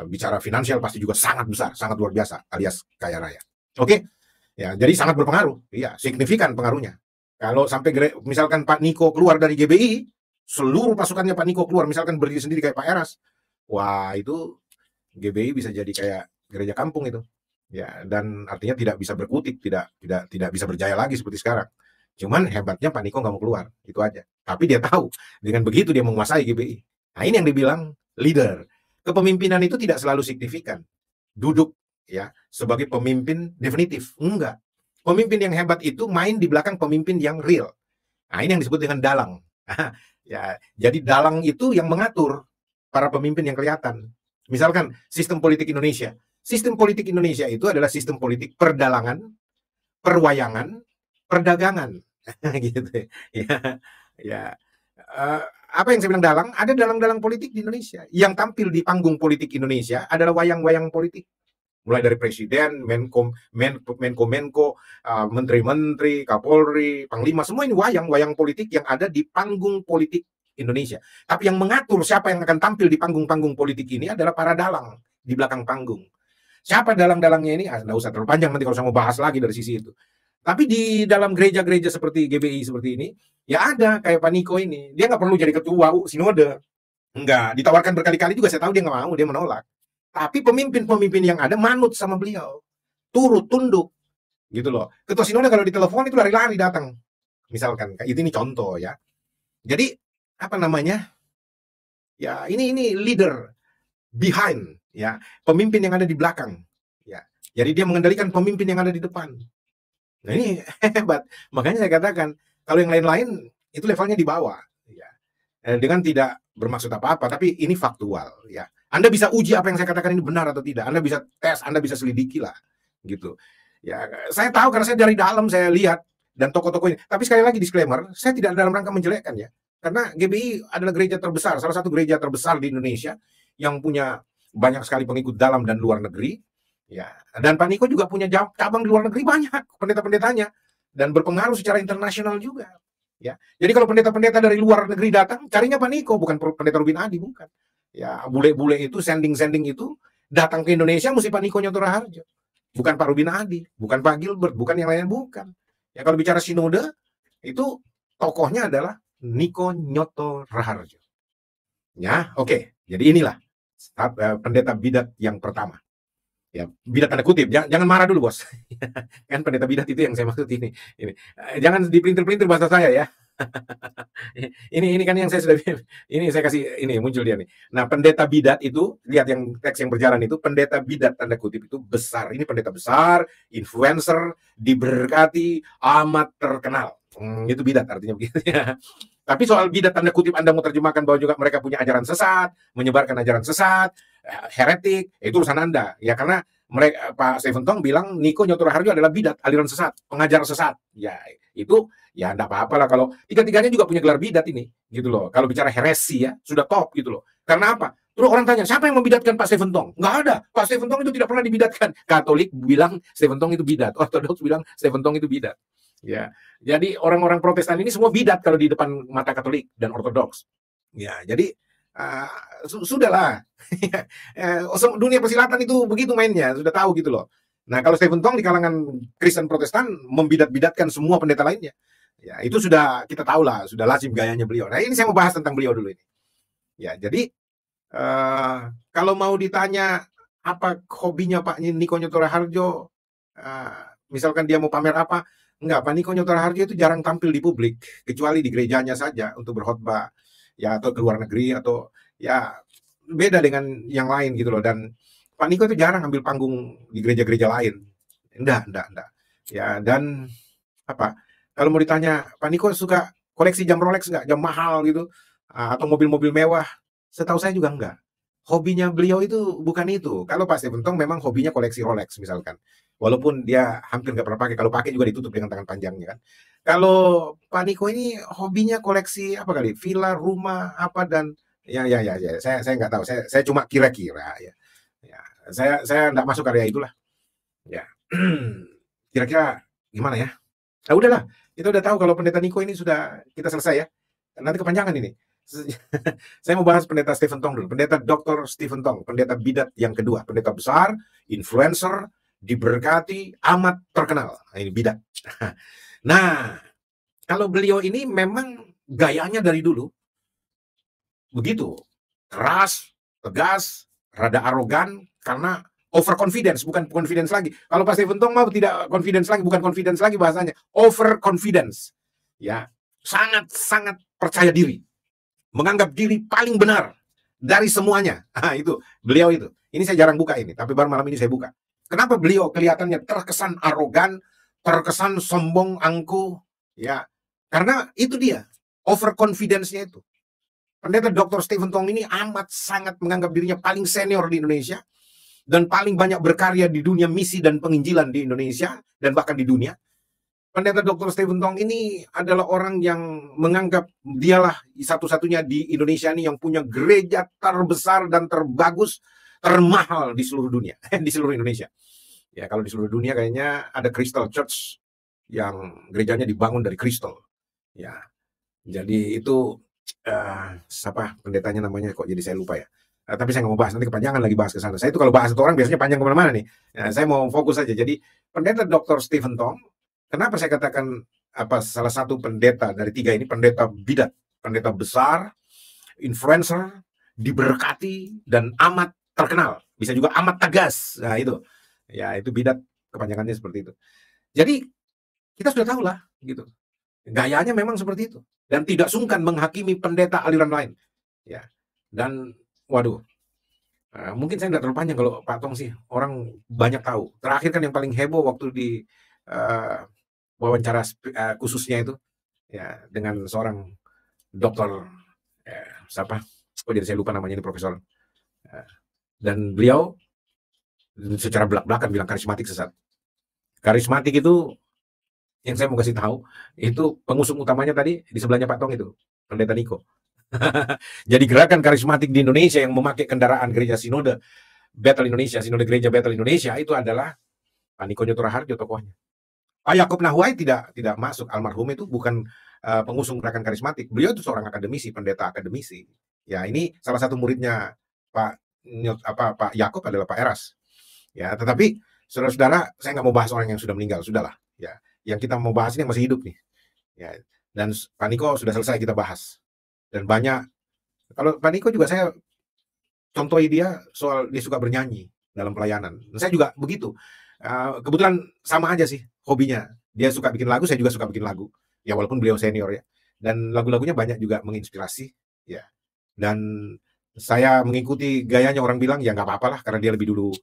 bicara finansial pasti juga sangat besar, sangat luar biasa, alias kaya raya. Oke, ya, jadi sangat berpengaruh, iya, signifikan pengaruhnya. Kalau sampai misalkan Pak Niko keluar dari GBI, seluruh pasukannya Pak Niko keluar, misalkan berdiri sendiri kayak Pak Eras, wah itu GBI bisa jadi kayak gereja kampung itu, ya, dan artinya tidak bisa berkutik, tidak bisa berjaya lagi seperti sekarang. Cuman hebatnya Pak Niko nggak mau keluar, itu aja. Tapi dia tahu dengan begitu dia menguasai GBI. Nah, ini yang dibilang leader. Kepemimpinan itu tidak selalu signifikan. Duduk ya sebagai pemimpin definitif, enggak. Pemimpin yang hebat itu main di belakang pemimpin yang real. Nah, ini yang disebut dengan dalang. Ya, jadi dalang itu yang mengatur para pemimpin yang kelihatan. Misalkan sistem politik Indonesia. Sistem politik Indonesia itu adalah sistem politik perdalangan, perwayangan, perdagangan. Gitu ya. Ya. Apa yang saya bilang dalang? Ada dalang-dalang politik di Indonesia. Yang tampil di panggung politik Indonesia adalah wayang-wayang politik. Mulai dari presiden, menko, menteri-menteri, kapolri, panglima, semua ini wayang-wayang politik yang ada di panggung politik Indonesia. Tapi yang mengatur siapa yang akan tampil di panggung-panggung politik ini adalah para dalang di belakang panggung. Siapa dalang-dalangnya ini? Nggak usah terlalu panjang nanti kalau saya mau bahas lagi dari sisi itu. Tapi di dalam gereja-gereja seperti GBI seperti ini, ya ada kayak Pak Niko ini. Dia nggak perlu jadi ketua sinode. Enggak, ditawarkan berkali-kali juga, saya tahu dia nggak mau, dia menolak. Tapi pemimpin-pemimpin yang ada manut sama beliau. Turut, tunduk. Gitu loh. Ketua sinode kalau ditelepon itu lari-lari datang. Misalkan, itu ini contoh ya. Jadi, apa namanya? Ya, ini leader behind ya, pemimpin yang ada di belakang. Ya. Jadi dia mengendalikan pemimpin yang ada di depan. Nah, ini hebat. Makanya saya katakan, kalau yang lain-lain itu levelnya di bawah ya. Dengan tidak bermaksud apa-apa, tapi ini faktual ya. Anda bisa uji apa yang saya katakan ini benar atau tidak. Anda bisa tes, Anda bisa selidiki lah gitu. Ya, saya tahu karena saya dari dalam saya lihat dan tokoh-tokoh ini. Tapi sekali lagi disclaimer, saya tidak dalam rangka menjelekkan ya. Karena GBI adalah gereja terbesar, salah satu gereja terbesar di Indonesia yang punya banyak sekali pengikut dalam dan luar negeri. Ya, dan Pak Niko juga punya cabang di luar negeri banyak pendeta-pendetanya dan berpengaruh secara internasional juga. Ya, jadi kalau pendeta-pendeta dari luar negeri datang, carinya Pak Niko, bukan pendeta Ruben Adi, bukan. Ya, bule-bule itu sending-sending itu datang ke Indonesia mesti Pak Niko Nyotora Hardjo, bukan Pak Ruben Adi, bukan Pak Gilbert, bukan yang lain, bukan. Ya, kalau bicara sinode itu tokohnya adalah Niko Nyotora Hardjo. Ya, oke. Jadi inilah pendeta bidat yang pertama. Ya, bidat tanda kutip, jangan marah dulu bos. Kan pendeta bidat itu yang saya maksud ini. Jangan dipelintir-pelintir bahasa saya ya. ini kan yang saya sudah ini saya kasih ini muncul dia nih. Nah, pendeta bidat itu, lihat yang teks yang berjalan itu, pendeta bidat tanda kutip itu besar. Ini pendeta besar, influencer, diberkati, amat terkenal. Itu bidat artinya begitu ya. Tapi soal bidat tanda kutip Anda mau terjemahkan bahwa juga mereka punya ajaran sesat, menyebarkan ajaran sesat, heretik, itu urusan Anda. Ya, karena mereka Pak Stephen Tong bilang Niko Nyoto Raharjo adalah bidat, aliran sesat, pengajar sesat. Ya, itu ya enggak apa-apa lah kalau tiga-tiganya juga punya gelar bidat ini, gitu loh. Kalau bicara heresi ya, sudah top gitu loh. Karena apa? Terus orang tanya, siapa yang membidatkan Pak Stephen Tong? Nggak ada. Pak Stephen Tong itu tidak pernah dibidatkan. Katolik bilang Stephen Tong itu bidat. Ortodoks bilang Stephen Tong itu bidat. Ya, jadi orang-orang Protestan ini semua bidat kalau di depan mata Katolik dan Ortodoks. Ya, jadi sudahlah. Dunia persilatan itu begitu mainnya, sudah tahu gitu loh. Nah, kalau Stephen Tong di kalangan Kristen Protestan membidat-bidatkan semua pendeta lainnya. Ya, itu sudah kita tahu lah, sudah lazim gayanya beliau. Nah, ini saya mau bahas tentang beliau dulu ini. Ya, jadi kalau mau ditanya apa hobinya Pak Niko Nyoto Raharjo, misalkan dia mau pamer apa, enggak, Pak Niko Nyoto Raharjo itu jarang tampil di publik, kecuali di gerejanya saja untuk berkhotbah, ya, atau ke luar negeri, atau ya beda dengan yang lain gitu loh. Dan Pak Niko itu jarang ambil panggung di gereja-gereja lain. Enggak. Ya, dan apa? Kalau mau ditanya, Pak Niko suka koleksi jam Rolex enggak? Jam mahal gitu, atau mobil-mobil mewah? Setahu saya juga enggak. Hobinya beliau itu bukan itu. Kalau Pak Stephen Tong memang hobinya koleksi Rolex misalkan. Walaupun dia hampir nggak pernah pakai. Kalau pakai juga ditutup dengan tangan panjangnya kan. Kalau Pak Niko ini hobinya koleksi apa kali? Villa, rumah, apa, dan ya. Saya nggak tahu. Saya cuma kira-kira ya. Ya, saya nggak masuk area itulah. Ya. Kira-kira gimana ya? Nah, udahlah. Kita udah tahu kalau pendeta Niko ini sudah kita selesai ya. Nanti kepanjangan ini. Saya mau bahas pendeta Stephen Tong dulu. Pendeta Dr. Stephen Tong, pendeta bidat yang kedua, pendeta besar, influencer, diberkati, amat terkenal. Nah, ini bidat. Nah, kalau beliau ini memang gayanya dari dulu begitu, keras, tegas, rada arogan, karena overconfidence, bukan confidence lagi. Kalau Pak Stephen Tong mau tidak confidence lagi, bukan confidence lagi bahasanya, overconfidence. Ya, sangat percaya diri. Menganggap diri paling benar dari semuanya. Itu beliau itu. Ini saya jarang buka ini, tapi baru malam ini saya buka. Kenapa beliau kelihatannya terkesan arogan, terkesan sombong, angkuh, ya? Karena itu dia, overconfidence-nya itu. Pendeta Dr. Stephen Tong ini amat sangat menganggap dirinya paling senior di Indonesia dan paling banyak berkarya di dunia misi dan penginjilan di Indonesia dan bahkan di dunia. Pendeta Dr. Stephen Tong ini adalah orang yang menganggap dialah satu-satunya di Indonesia ini yang punya gereja terbesar dan terbagus, termahal di seluruh dunia, di seluruh Indonesia. Ya, kalau di seluruh dunia kayaknya ada Crystal Church yang gerejanya dibangun dari kristal. Ya, jadi itu siapa pendetanya namanya kok jadi saya lupa ya. Tapi saya nggak mau bahas, nanti kepanjangan lagi bahas ke sana. Saya itu kalau bahas satu orang biasanya panjang kemana-mana nih. Saya mau fokus saja. Jadi pendeta Dr. Stephen Tong, kenapa saya katakan salah satu pendeta dari tiga ini pendeta bidat, pendeta besar, influencer, diberkati, dan amat terkenal. Bisa juga amat tegas. Nah itu, ya itu bidat, kepanjangannya seperti itu. Jadi kita sudah tahu lah, gitu. Gayanya memang seperti itu dan tidak sungkan menghakimi pendeta aliran lain. Ya, dan waduh, mungkin saya nggak terlalu panjang kalau Pak Tong sih orang banyak tahu. Terakhir kan yang paling heboh waktu di wawancara khususnya itu ya dengan seorang dokter siapa? Oh jadi saya lupa namanya ini profesor. Dan beliau secara belak-belakan bilang karismatik sesat. Karismatik itu yang saya mau kasih tahu itu pengusung utamanya tadi di sebelahnya Pak Tong itu pendeta Niko. Jadi gerakan karismatik di Indonesia yang memakai kendaraan gereja Sinode Bethel Indonesia, Sinode Gereja Bethel Indonesia itu adalah Pak Niko Nyoto Raharjo tokohnya. Pak Yakub Nahwai tidak masuk, almarhum itu bukan pengusung gerakan karismatik. Beliau itu seorang akademisi, pendeta akademisi. Ya, ini salah satu muridnya Pak Yakub adalah Pak Eras. Ya, tetapi saudara-saudara, saya nggak mau bahas orang yang sudah meninggal, sudahlah. Ya, yang kita mau bahas ini yang masih hidup nih. Ya, dan Pak Niko sudah selesai kita bahas. Dan banyak, kalau Pak Niko juga saya contohi dia soal dia suka bernyanyi dalam pelayanan. Dan saya juga begitu. Kebetulan sama aja sih hobinya. Dia suka bikin lagu, saya juga suka bikin lagu. Ya walaupun beliau senior ya. Dan lagu-lagunya banyak juga menginspirasi. Ya. Dan saya mengikuti gayanya, orang bilang ya nggak apa-apa lah karena dia lebih dulu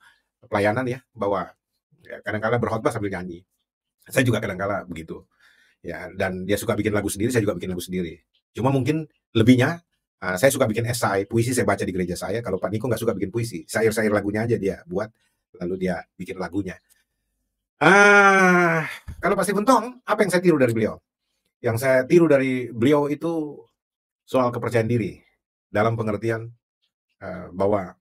pelayanan ya, bahwa ya, kadang-kadang berkhotbah sambil nyanyi. Saya juga kadang-kadang begitu. Ya, dan dia suka bikin lagu sendiri, saya juga bikin lagu sendiri. Cuma mungkin lebihnya, saya suka bikin esai, puisi saya baca di gereja saya. Kalau Pak Niko nggak suka bikin puisi, syair-syair lagunya aja dia buat. lalu dia bikin lagunya. Kalau Pak Stephen Tong, apa yang saya tiru dari beliau? Yang saya tiru dari beliau itu soal kepercayaan diri, dalam pengertian bahwa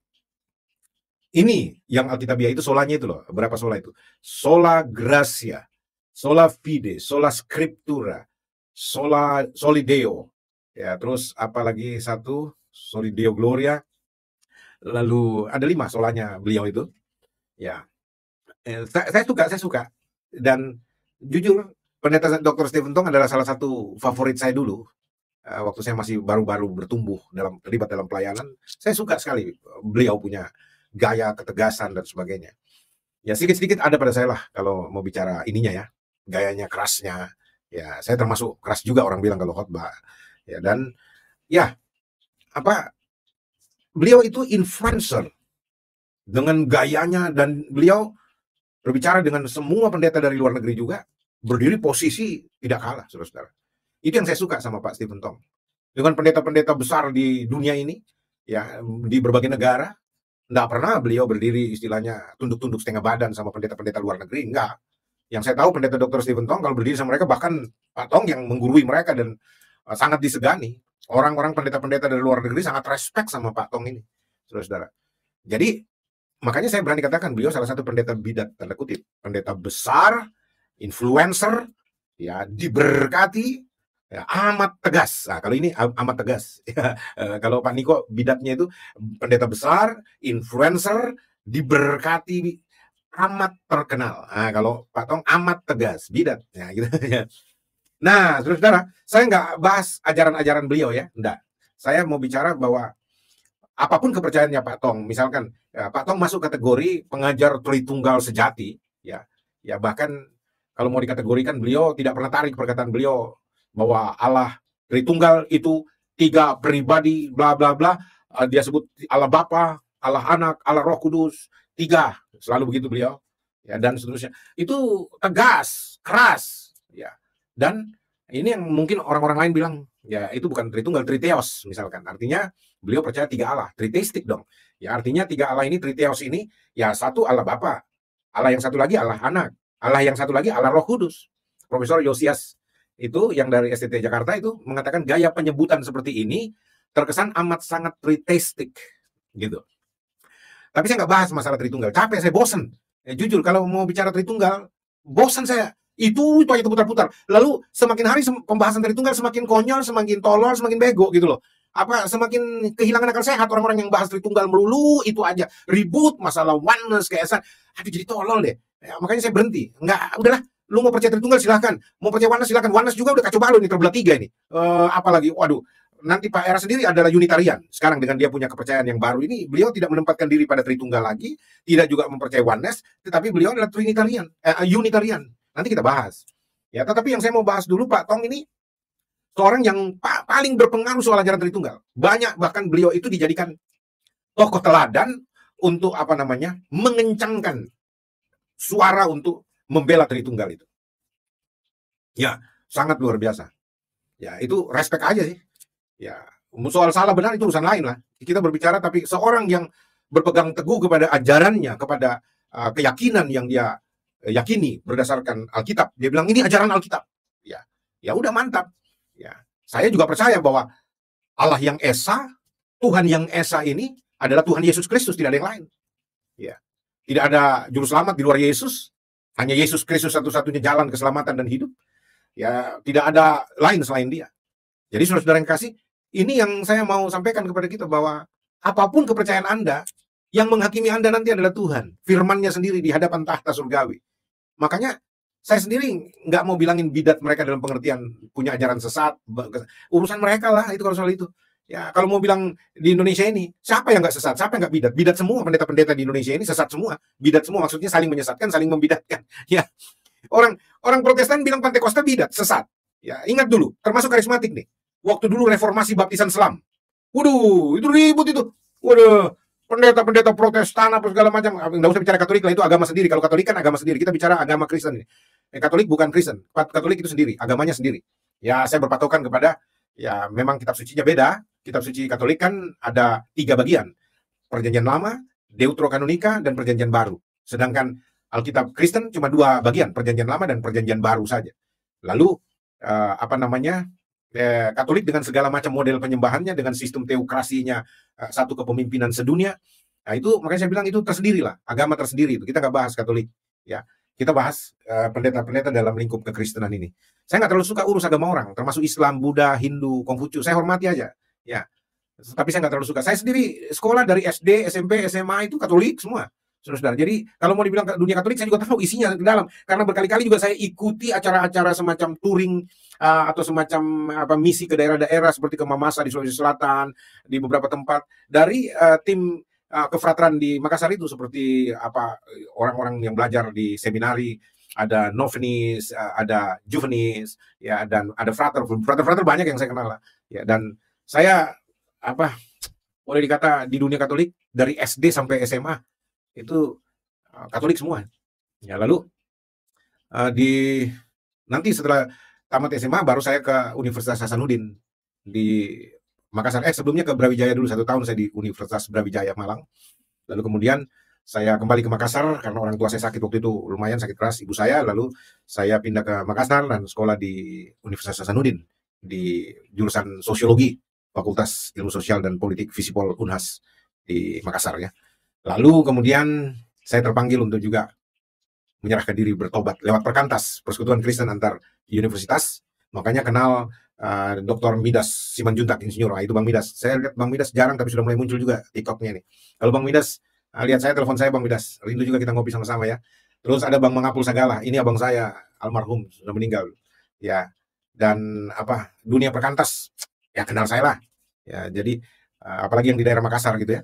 ini yang Alkitabiah itu solanya itu loh, berapa sola itu? Sola gratia, sola fide, sola scriptura, sola solideo, ya, terus apalagi satu, solideo gloria, lalu ada 5 solanya beliau itu, ya. Saya suka, dan jujur pendeta Dr. Stephen Tong adalah salah satu favorit saya dulu. Waktu saya masih baru-baru bertumbuh terlibat dalam pelayanan, saya suka sekali beliau punya gaya ketegasan dan sebagainya. Ya sedikit-sedikit ada pada saya lah kalau mau bicara ininya ya, gayanya kerasnya. Ya saya termasuk keras juga orang bilang kalau khotbah. Ya dan ya beliau itu influencer dengan gayanya, dan beliau berbicara dengan semua pendeta dari luar negeri juga, berdiri posisi tidak kalah, saudara-saudara. Itu yang saya suka sama Pak Stephen Tong. Dengan pendeta-pendeta besar di dunia ini, ya, di berbagai negara, enggak pernah beliau berdiri istilahnya tunduk-tunduk setengah badan sama pendeta-pendeta luar negeri, enggak. Yang saya tahu pendeta Dr. Stephen Tong kalau berdiri sama mereka, bahkan Pak Tong yang menggurui mereka dan sangat disegani. Orang-orang pendeta-pendeta dari luar negeri sangat respect sama Pak Tong ini, saudara-saudara. Jadi makanya saya berani katakan beliau salah satu pendeta bidat, tanda kutip, pendeta besar, influencer, ya, diberkati, ya, amat tegas. Nah, kalau ini amat tegas. Ya, kalau Pak Niko bidatnya itu pendeta besar, influencer, diberkati, amat terkenal. Nah, kalau Pak Tong amat tegas, bidat. Ya, gitu. Nah, saudara, saya nggak bahas ajaran-ajaran beliau ya, enggak. Saya mau bicara bahwa apapun kepercayaannya Pak Tong, misalkan ya, Pak Tong masuk kategori pengajar Tritunggal sejati, ya bahkan kalau mau dikategorikan beliau tidak pernah tarik perkataan beliau bahwa Allah Tritunggal itu 3 pribadi, bla bla bla. Dia sebut Allah Bapa, Allah Anak, Allah Roh Kudus, 3, selalu begitu beliau, ya, dan seterusnya. Itu tegas, keras, ya. Dan ini yang mungkin orang-orang lain bilang, ya itu bukan Tritunggal, Triteos misalkan. Artinya beliau percaya 3 Allah, triteistik dong. Ya artinya 3 Allah ini, triteos ini, ya satu Allah Bapa, Allah yang satu lagi Allah Anak, Allah yang satu lagi Allah Roh Kudus. Profesor Yosias itu yang dari STT Jakarta itu mengatakan gaya penyebutan seperti ini terkesan amat sangat triteistik gitu. Tapi saya nggak bahas masalah Tritunggal, capek, saya bosen. Jujur kalau mau bicara Tritunggal, bosen saya. Itu aja putar-putar. Lalu semakin hari pembahasan Tritunggal semakin konyol, semakin tolol, semakin bego gitu loh. Semakin kehilangan akal sehat orang-orang yang bahas Tritunggal melulu itu aja. Ribut masalah oneness, keesan. Aduh jadi tolol deh. Ya, makanya saya berhenti. Enggak, udahlah. Lu mau percaya Tritunggal silahkan. Mau percaya oneness silahkan. Oneness juga udah kacau balau nih, terbelah 3 ini. Apalagi, waduh. Nanti Pak Era sendiri adalah Unitarian. Sekarang dengan dia punya kepercayaan yang baru ini, beliau tidak menempatkan diri pada Tritunggal lagi. Tidak juga mempercayai oneness. Tetapi beliau adalah Trinitarian, Unitarian. Nanti kita bahas. Ya, tetapi yang saya mau bahas dulu, Pak Tong ini seorang yang paling berpengaruh soal ajaran Tritunggal. Banyak, bahkan beliau itu dijadikan tokoh teladan untuk mengencangkan suara untuk membela Tritunggal itu. Ya, sangat luar biasa. Ya, itu respect aja sih. Ya, soal salah benar itu urusan lain lah. Kita berbicara tapi seorang yang berpegang teguh kepada ajarannya, kepada keyakinan yang dia yakini berdasarkan Alkitab. Dia bilang ini ajaran Alkitab. Ya udah mantap. Ya, saya juga percaya bahwa Allah yang Esa, Tuhan yang Esa ini adalah Tuhan Yesus Kristus, tidak ada yang lain. Ya, tidak ada juru selamat di luar Yesus. Hanya Yesus Kristus satu-satunya jalan keselamatan dan hidup. Ya, tidak ada lain selain Dia. Jadi saudara-saudara yang kasih, ini yang saya mau sampaikan kepada kita bahwa apapun kepercayaan Anda, yang menghakimi Anda nanti adalah Tuhan. Firman-Nya sendiri di hadapan tahta surgawi. Makanya saya sendiri nggak mau bilangin bidat mereka dalam pengertian punya ajaran sesat. Urusan mereka lah itu kalau soal itu. Ya kalau mau bilang di Indonesia ini, siapa yang nggak sesat? Siapa yang nggak bidat? Bidat semua pendeta-pendeta di Indonesia ini sesat semua. Bidat semua, maksudnya saling menyesatkan, saling membidatkan. Ya, orang Protestan bilang Pentakosta bidat, sesat. Ya, ingat dulu, termasuk karismatik nih. Waktu dulu reformasi baptisan Selam. Waduh, itu ribut itu. Waduh, pendeta-pendeta Protestan apa segala macam. Nggak usah bicara Katolik lah, itu agama sendiri. Kalau Katolik kan agama sendiri. Kita bicara agama Kristen ini. Katolik bukan Kristen. Katolik itu sendiri, agamanya sendiri. Ya, saya berpatokan kepada, ya memang kitab sucinya beda. Kitab suci Katolik kan ada 3 bagian. Perjanjian Lama, Deuterokanonika, dan Perjanjian Baru. Sedangkan Alkitab Kristen cuma 2 bagian, Perjanjian Lama dan Perjanjian Baru saja. Lalu Katolik dengan segala macam model penyembahannya, dengan sistem teokrasinya, satu kepemimpinan sedunia. Nah, itu makanya saya bilang itu tersendiri lah, agama tersendiri itu. Kita nggak bahas Katolik, ya. Kita bahas pendeta-pendeta dalam lingkup kekristenan ini. Saya nggak terlalu suka urus agama orang, termasuk Islam, Buddha, Hindu, Konghucu. Saya hormati aja, ya. Tapi saya nggak terlalu suka. Saya sendiri sekolah dari SD, SMP, SMA itu Katolik semua. Saudara-saudara. Jadi kalau mau dibilang dunia Katolik, saya juga tahu isinya di dalam. Karena berkali-kali juga saya ikuti acara-acara semacam touring atau semacam misi ke daerah-daerah seperti ke Mamasa di Sulawesi Selatan, di beberapa tempat dari tim kefrateran di Makassar itu, seperti orang-orang yang belajar di seminari, ada novenis, ada juvenis, ya, dan ada frater banyak yang saya kenal lah. Ya, dan saya boleh dikata di dunia Katolik dari SD sampai SMA itu Katolik semua. Ya, lalu nanti setelah tamat SMA baru saya ke Universitas Hasanuddin di Makassar. Sebelumnya ke Brawijaya dulu 1 tahun saya di Universitas Brawijaya Malang. Lalu kemudian saya kembali ke Makassar karena orang tua saya sakit waktu itu, lumayan sakit keras ibu saya. Lalu saya pindah ke Makassar dan sekolah di Universitas Hasanuddin di jurusan Sosiologi, Fakultas Ilmu Sosial dan Politik Visipol Unhas di Makassar, ya. Lalu kemudian saya terpanggil untuk juga menyerahkan diri bertobat lewat Perkantas, Persekutuan Kristen antar universitas. Makanya kenal Dr. Midas Simanjuntak, insinyur. Itu Bang Midas. Saya lihat Bang Midas jarang, tapi sudah mulai muncul juga TikToknya nih. Kalau Bang Midas lihat saya, telepon saya, Bang Midas. Rindu juga kita ngopi sama-sama, ya. Terus ada Bang Mangapul Sagala. Ini abang saya, almarhum, sudah meninggal. Ya. Dan dunia Perkantas, ya kenal saya lah. Ya, jadi apalagi yang di daerah Makassar gitu, ya.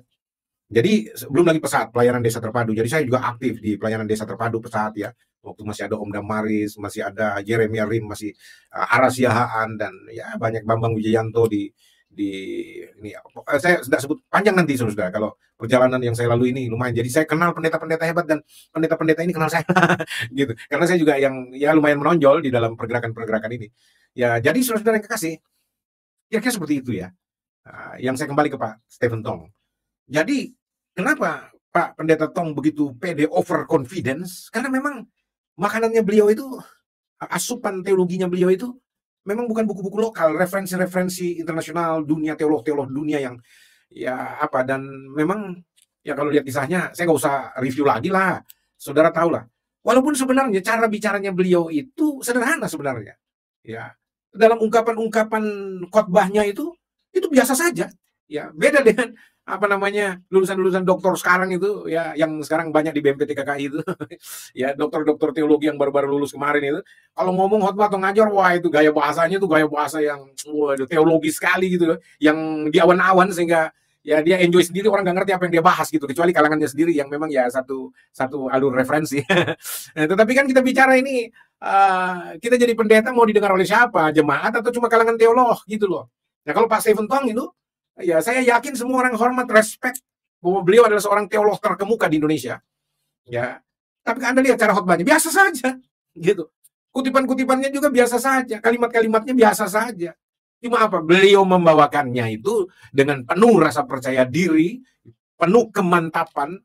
Jadi belum lagi Pesat, pelayanan desa terpadu. Jadi saya juga aktif di pelayanan desa terpadu Pesat, ya. Waktu masih ada Om Damaris, masih ada Jeremia Rim, masih Aras Yahaan, dan ya banyak Bambang Wijayanto di ini. Saya tidak sebut panjang nanti, saudara. Kalau perjalanan yang saya lalui ini lumayan. Jadi saya kenal pendeta-pendeta hebat, dan pendeta-pendeta ini kenal saya, gitu. Karena saya juga yang ya lumayan menonjol di dalam pergerakan-pergerakan ini. Ya, jadi saudara-saudara yang kekasih, kira-kira seperti itu, ya. Yang saya kembali ke Pak Stephen Tong. Jadi kenapa Pak Pendeta Tong begitu pede, overconfidence? Karena memang makanannya beliau itu, asupan teologinya beliau itu memang bukan buku-buku lokal, referensi-referensi internasional, dunia, teolog-teolog dunia yang dan memang ya kalau lihat kisahnya, saya nggak usah review lagi lah, saudara tahu lah. Walaupun sebenarnya cara bicaranya beliau itu sederhana sebenarnya, ya, dalam ungkapan-ungkapan khotbahnya itu biasa saja, ya, beda dengan lulusan-lulusan doktor sekarang itu, ya, yang sekarang banyak di BMPT KKI itu, ya, dokter-dokter teologi yang baru-baru lulus kemarin itu, kalau ngomong khotbah atau ngajar, wah, itu gaya bahasanya itu gaya bahasa yang teologi sekali gitu, yang di awan-awan, sehingga ya dia enjoy sendiri, orang nggak ngerti apa yang dia bahas gitu, kecuali kalangannya sendiri yang memang ya satu alur referensi. Nah, tetapi kan kita bicara ini, kita jadi pendeta mau didengar oleh siapa? Jemaat atau cuma kalangan teolog gitu loh. Nah, kalau Pak Stephen Tong itu, ya, saya yakin semua orang hormat, respect bahwa beliau adalah seorang teolog terkemuka di Indonesia. Ya, tapi Anda lihat cara khotbahnya biasa saja, gitu. Kutipan-kutipannya juga biasa saja, kalimat-kalimatnya biasa saja. Cuma beliau membawakannya itu dengan penuh rasa percaya diri, penuh kemantapan.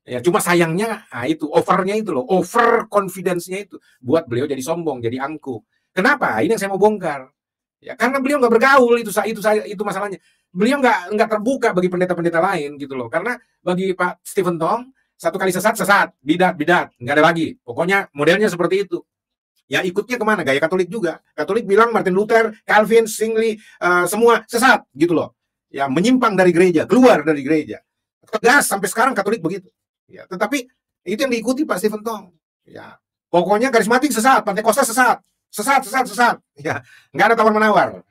Ya, cuma sayangnya, itu overnya itu loh, over confidence-nya itu buat beliau jadi sombong, jadi angkuh. Kenapa? Ini yang saya mau bongkar. Ya, karena beliau nggak bergaul, itu masalahnya. Beliau nggak terbuka bagi pendeta-pendeta lain gitu loh. Karena bagi Pak Stephen Tong, satu kali sesat, bidat, nggak ada lagi. Pokoknya modelnya seperti itu. Ya, ikutnya kemana? Gaya Katolik juga. Katolik bilang Martin Luther, Calvin, Zwingli, semua sesat gitu loh. Ya, menyimpang dari gereja, keluar dari gereja. Tegas sampai sekarang Katolik begitu. Ya, tetapi itu yang diikuti Pak Stephen Tong. Ya, pokoknya karismatik sesat, Pantekosta sesat. Sesat. Ya, nggak ada tawar-menawar.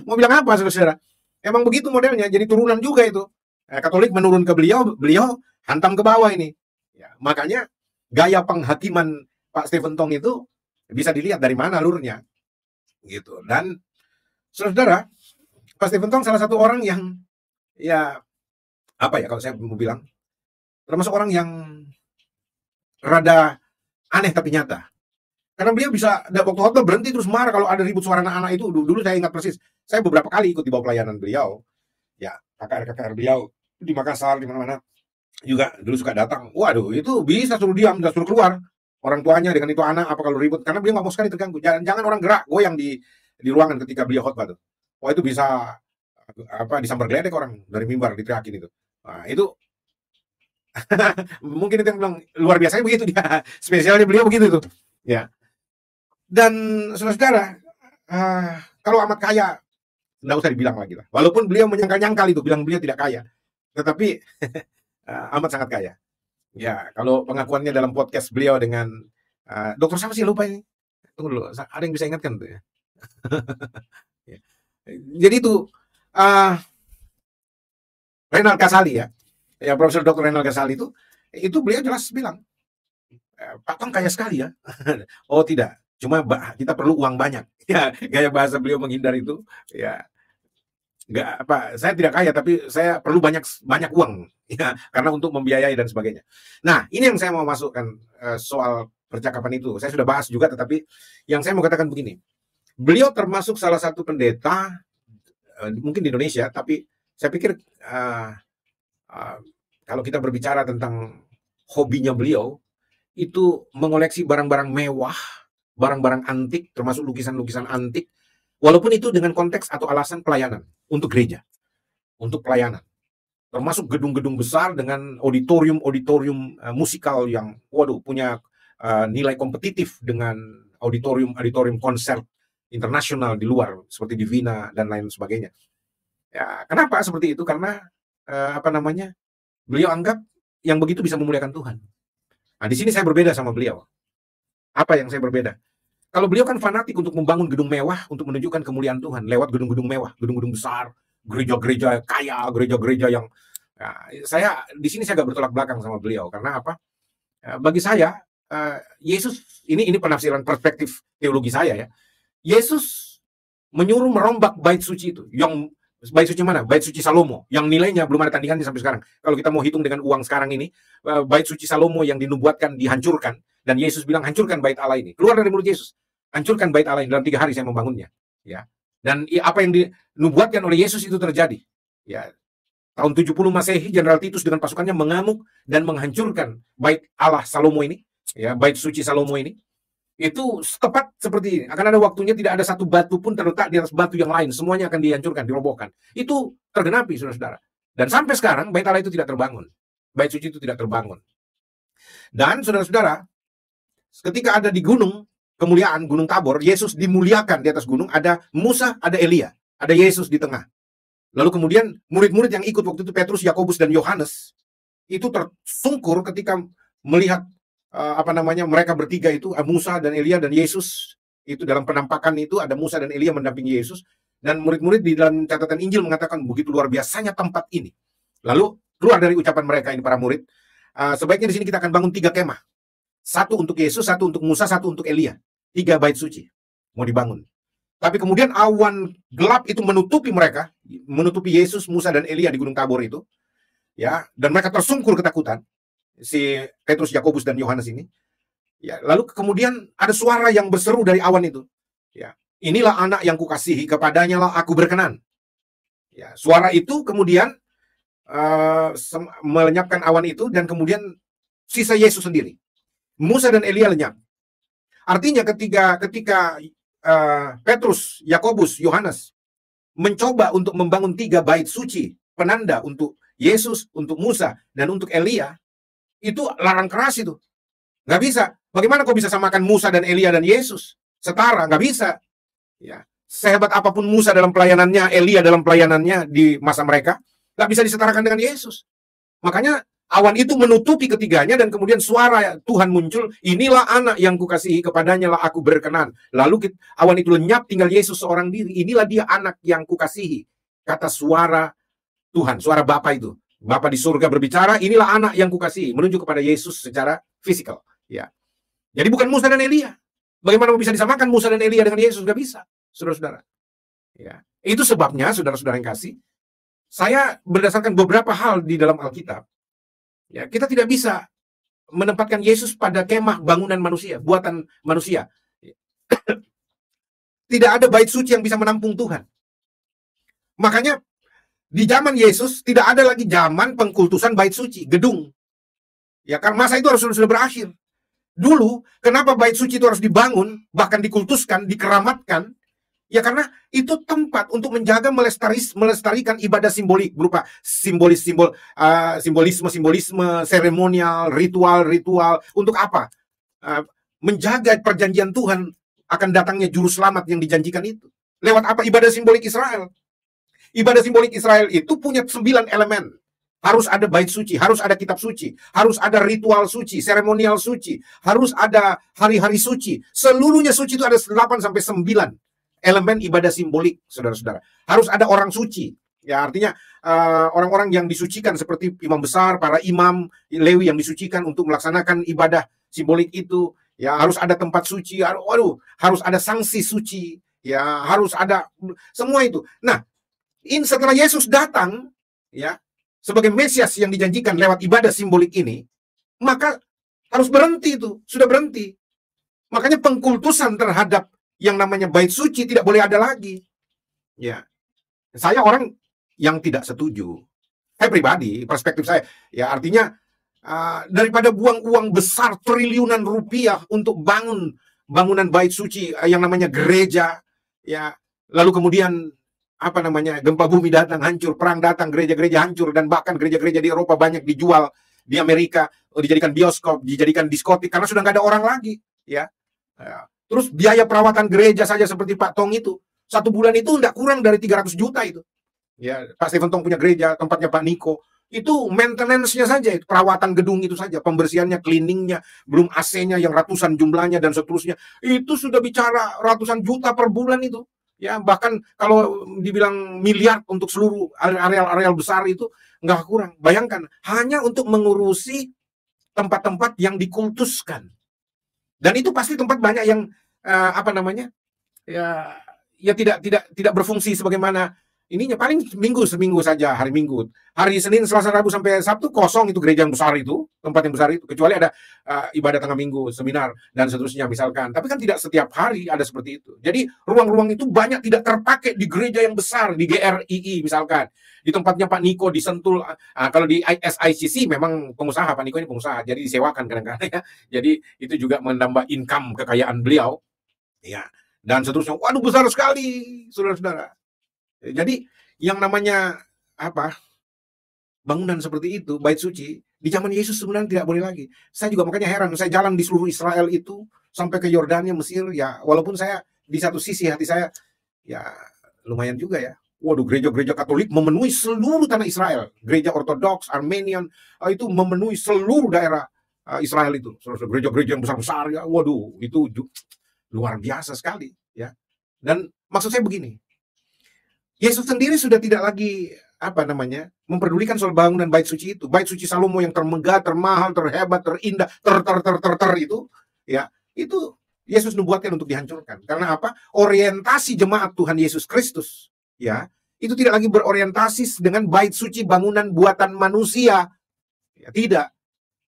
Mau bilang apa, saudara? Emang begitu modelnya, jadi turunan juga itu. Katolik menurun ke beliau hantam ke bawah ini. Ya, makanya gaya penghakiman Pak Stephen Tong itu bisa dilihat dari mana alurnya. Gitu. Dan saudara, Pak Stephen Tong salah satu orang yang, ya, kalau saya mau bilang, termasuk orang yang rada aneh tapi nyata. Karena beliau bisa waktu khotbah berhenti terus marah kalau ada ribut suara anak-anak itu. Dulu saya ingat persis. Saya beberapa kali ikut di bawah pelayanan beliau. Ya, KKR beliau di Makassar, di mana-mana. juga dulu suka datang. Waduh, itu bisa suruh diam, dan suruh keluar. Orang tuanya dengan itu anak, apa kalau ribut? Karena beliau nggak mau sekali terganggu. Jangan orang gerak, goyang di ruangan ketika beliau khotbah tuh. Wah, itu bisa apa disambar geledek orang dari mimbar diteriakin itu. Nah, itu mungkin itu yang bilang luar biasanya begitu dia. Spesialnya beliau begitu tuh. Ya. Dan saudara-saudara, kalau amat kaya, nggak usah dibilang lagi lah. Walaupun beliau menyangkal-nyangkal itu, bilang beliau tidak kaya. Tetapi amat sangat kaya. Ya, kalau pengakuannya dalam podcast beliau dengan dokter siapa sih, lupa ini. Tunggu dulu, ada yang bisa ingatkan tuh ya. Ya. Jadi itu Renal Kasali ya, Profesor Dr. Renal Kasali itu beliau jelas bilang, Pak Tong kaya sekali ya. Oh tidak, cuma kita perlu uang banyak. Ya, gaya bahasa beliau menghindar itu. Ya, nggak apa, saya tidak kaya tapi saya perlu banyak uang. Ya, karena untuk membiayai dan sebagainya. Nah, ini yang saya mau masukkan soal percakapan itu. Saya sudah bahas juga, tetapi yang saya mau katakan begini. Beliau termasuk salah satu pendeta mungkin di Indonesia, tapi saya pikir kalau kita berbicara tentang hobinya beliau, itu mengoleksi barang-barang mewah, barang-barang antik, termasuk lukisan-lukisan antik, walaupun itu dengan konteks atau alasan pelayanan untuk gereja, untuk pelayanan. Termasuk gedung-gedung besar dengan auditorium musikal yang, waduh, punya nilai kompetitif dengan auditorium konser internasional di luar, seperti Divina dan lain sebagainya. Ya, kenapa seperti itu? Karena beliau anggap yang begitu bisa memuliakan Tuhan. Nah, di sini saya berbeda sama beliau. Apa yang saya berbeda? Kalau beliau kan fanatik untuk membangun gedung mewah untuk menunjukkan kemuliaan Tuhan lewat gedung-gedung mewah, gedung-gedung besar, gereja-gereja kaya, gereja-gereja yang saya di sini saya agak bertolak belakang sama beliau. Karena apa? Bagi saya Yesus ini penafsiran perspektif teologi saya ya. Yesus menyuruh merombak bait suci itu. Yang bait suci mana? Bait suci Salomo yang nilainya belum ada tandingannya sampai sekarang. Kalau kita mau hitung dengan uang sekarang ini, bait suci Salomo yang dinubuatkan dihancurkan, dan Yesus bilang hancurkan bait Allah ini. Keluar dari mulut Yesus, hancurkan bait Allah ini, dalam 3 hari saya membangunnya. Ya. Dan apa yang dinubuatkan oleh Yesus itu terjadi. Ya. Tahun 70 Masehi, Jenderal Titus dengan pasukannya mengamuk dan menghancurkan bait Allah Salomo ini, ya, bait suci Salomo ini. Itu tepat seperti ini. Akan ada waktunya tidak ada satu batu pun terletak di atas batu yang lain. Semuanya akan dihancurkan, dirobohkan. Itu tergenapi, saudara-saudara. Dan sampai sekarang, bait Allah itu tidak terbangun. Bait suci itu tidak terbangun. Dan saudara-saudara, ketika ada di gunung, kemuliaan, Gunung Tabor, Yesus dimuliakan di atas gunung, ada Musa, ada Elia. Ada Yesus di tengah. Lalu kemudian murid-murid yang ikut waktu itu, Petrus, Yakobus, dan Yohanes, itu tersungkur ketika melihat mereka bertiga itu, Musa dan Elia dan Yesus, itu dalam penampakan itu ada Musa dan Elia mendampingi Yesus, dan murid-murid di dalam catatan Injil mengatakan begitu luar biasanya tempat ini. Lalu keluar dari ucapan mereka ini para murid, sebaiknya di sini kita akan bangun 3 kemah, 1 untuk Yesus, 1 untuk Musa, 1 untuk Elia, 3 bait suci mau dibangun. Tapi kemudian awan gelap itu menutupi mereka, menutupi Yesus, Musa, dan Elia di Gunung Tabor itu, ya, dan mereka tersungkur ketakutan. Si Petrus, Yakobus, dan Yohanes ini. Ya, lalu kemudian ada suara yang berseru dari awan itu. Ya, inilah anak yang kukasihi, kepadanya lah aku berkenan. Ya, suara itu kemudian melenyapkan awan itu, dan kemudian sisa Yesus sendiri. Musa dan Elia lenyap. Artinya ketika Petrus, Yakobus, Yohanes mencoba untuk membangun 3 bait suci, penanda untuk Yesus, untuk Musa, dan untuk Elia, itu larang keras itu. Nggak bisa. Bagaimana kau bisa samakan Musa dan Elia dan Yesus? Setara, nggak bisa. Ya. Sehebat apapun Musa dalam pelayanannya, Elia dalam pelayanannya di masa mereka, nggak bisa disetarakan dengan Yesus. Makanya awan itu menutupi ketiganya, dan kemudian suara Tuhan muncul, inilah anak yang kukasihi, kepadanya lah aku berkenan. Lalu awan itu lenyap, tinggal Yesus seorang diri. Inilah dia anak yang kukasihi. Kata suara Tuhan, suara Bapa itu. Bapa di surga berbicara, inilah anak yang kukasihi, menunjuk kepada Yesus secara fisikal. Ya. Jadi bukan Musa dan Elia. Bagaimana bisa disamakan Musa dan Elia dengan Yesus? Gak bisa, saudara-saudara. Ya. Itu sebabnya, saudara-saudara yang kasih, saya berdasarkan beberapa hal di dalam Alkitab, ya, kita tidak bisa menempatkan Yesus pada kemah bangunan manusia, buatan manusia. Tidak ada bait suci yang bisa menampung Tuhan. Makanya Di zaman Yesus tidak ada lagi zaman pengkultusan bait suci, gedung. Ya, karena masa itu harus sudah berakhir. Dulu, kenapa bait suci itu harus dibangun, bahkan dikultuskan, dikeramatkan? Ya karena itu tempat untuk menjaga melestarikan ibadah simbolik berupa simbolisme, seremonial, ritual. Untuk apa? Menjaga perjanjian Tuhan akan datangnya juru selamat yang dijanjikan itu. Lewat apa? Ibadah simbolik Israel. Ibadah simbolik Israel itu punya 9 elemen. Harus ada bait suci, harus ada kitab suci, harus ada ritual suci, seremonial suci, harus ada hari-hari suci. Seluruhnya suci itu ada 8-9 elemen ibadah simbolik, saudara-saudara. Harus ada orang suci. Ya, artinya orang-orang yang disucikan seperti imam besar, para imam, Lewi yang disucikan untuk melaksanakan ibadah simbolik itu. Ya, harus ada tempat suci, harus ada sanksi suci. Ya, harus ada semua itu. Nah, setelah Yesus datang, ya, sebagai Mesias yang dijanjikan lewat ibadah simbolik ini, maka harus berhenti itu, sudah berhenti. Makanya pengkultusan terhadap yang namanya bait suci tidak boleh ada lagi. Ya, saya orang yang tidak setuju. Saya pribadi, perspektif saya, ya artinya daripada buang uang besar triliunan rupiah untuk bangunan bait suci yang namanya gereja, ya, lalu kemudian gempa bumi datang, hancur, perang datang, gereja-gereja hancur, dan bahkan gereja-gereja di Eropa banyak dijual, di Amerika dijadikan bioskop, dijadikan diskotik karena sudah nggak ada orang lagi, ya. Terus biaya perawatan gereja saja seperti Pak Tong itu, 1 bulan itu nggak kurang dari 300 juta itu. Ya, Pak Stephen Tong punya gereja, tempatnya Pak Niko, itu maintenance-nya saja, itu perawatan gedung itu saja, pembersihannya, cleaning-nya, belum AC-nya yang ratusan jumlahnya dan seterusnya. Itu sudah bicara ratusan juta per bulan itu. Ya, bahkan kalau dibilang miliar untuk seluruh areal-areal besar itu nggak kurang. Bayangkan, hanya untuk mengurusi tempat-tempat yang dikultuskan. Dan itu pasti tempat banyak yang tidak berfungsi sebagaimana ininya. Paling seminggu saja, hari Minggu. Hari Senin, Selasa, Rabu sampai Sabtu kosong itu gereja yang besar itu, tempat yang besar itu. Kecuali ada ibadah tengah minggu, seminar dan seterusnya misalkan. Tapi kan tidak setiap hari ada seperti itu. Jadi ruang-ruang itu banyak tidak terpakai di gereja yang besar, di GRII misalkan. Di tempatnya Pak Niko di Sentul. Kalau di SICC memang pengusaha, Pak Niko ini pengusaha, jadi disewakan kadang-kadang ya. Jadi itu juga menambah income kekayaan beliau. Ya, dan seterusnya. Waduh, besar sekali, saudara-saudara. Jadi yang namanya bangunan seperti itu, bait suci, di zaman Yesus sebenarnya tidak boleh lagi. Saya juga makanya heran, saya jalan di seluruh Israel itu sampai ke Yordania, Mesir, ya walaupun saya di satu sisi hati saya ya lumayan juga ya. Waduh, gereja-gereja Katolik memenuhi seluruh tanah Israel. Gereja Ortodoks, Armenian, itu memenuhi seluruh daerah Israel itu. Gereja-gereja yang besar-besar ya. Waduh, itu luar biasa sekali ya. Dan maksud saya begini, Yesus sendiri sudah tidak lagi memperdulikan soal bangunan bait suci itu. Bait suci Salomo yang termegah, termahal, terhebat, terindah, itu, ya, itu Yesus nubuatkan untuk dihancurkan. Karena apa? Orientasi jemaat Tuhan Yesus Kristus, ya, itu tidak lagi berorientasi dengan bait suci bangunan buatan manusia. Ya, tidak.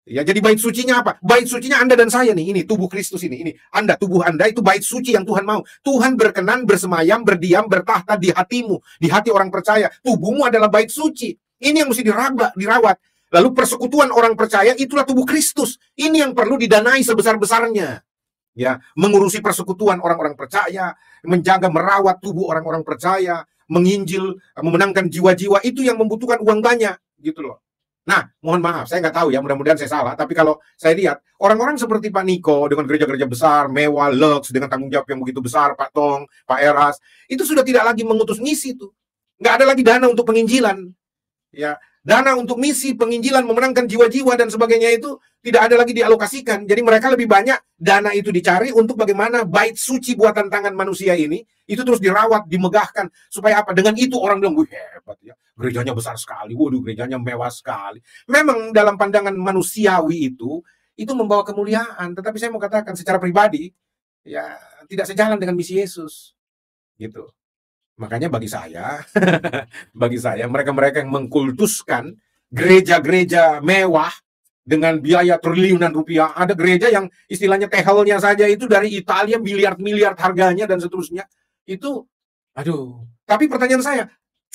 Ya, jadi bait sucinya apa? Bait sucinya Anda dan saya nih, ini tubuh Kristus ini Anda, tubuh Anda itu bait suci yang Tuhan mau. Tuhan berkenan, bersemayam, berdiam, bertahta di hatimu, di hati orang percaya. Tubuhmu adalah bait suci. Ini yang mesti dirawat. Lalu persekutuan orang percaya itulah tubuh Kristus. Ini yang perlu didanai sebesar-besarnya. Ya, mengurusi persekutuan orang-orang percaya, menjaga merawat tubuh orang-orang percaya, menginjil, memenangkan jiwa-jiwa, itu yang membutuhkan uang banyak, gitu loh. Nah, mohon maaf, saya nggak tahu ya, mudah-mudahan saya salah, tapi kalau saya lihat, orang-orang seperti Pak Niko, dengan gereja-gereja besar, mewah, lux, dengan tanggung jawab yang begitu besar, Pak Tong, Pak Eras, itu sudah tidak lagi mengutus misi tuh. Nggak ada lagi dana untuk penginjilan. Ya, dana untuk misi, penginjilan, memenangkan jiwa-jiwa, dan sebagainya itu tidak ada lagi dialokasikan. Jadi mereka lebih banyak dana itu dicari untuk bagaimana bait suci buatan tangan manusia ini, itu terus dirawat, dimegahkan. Supaya apa? Dengan itu orang bilang, wih hebat ya. Gerejanya besar sekali, waduh gerejanya mewah sekali. Memang dalam pandangan manusiawi itu membawa kemuliaan. Tetapi saya mau katakan secara pribadi, ya tidak sejalan dengan misi Yesus. Gitu. Makanya bagi saya, mereka-mereka yang mengkultuskan gereja-gereja mewah dengan biaya triliunan rupiah. Ada gereja yang istilahnya tehelnya saja itu dari Italia miliar-miliar harganya dan seterusnya. Itu, aduh. Tapi pertanyaan saya,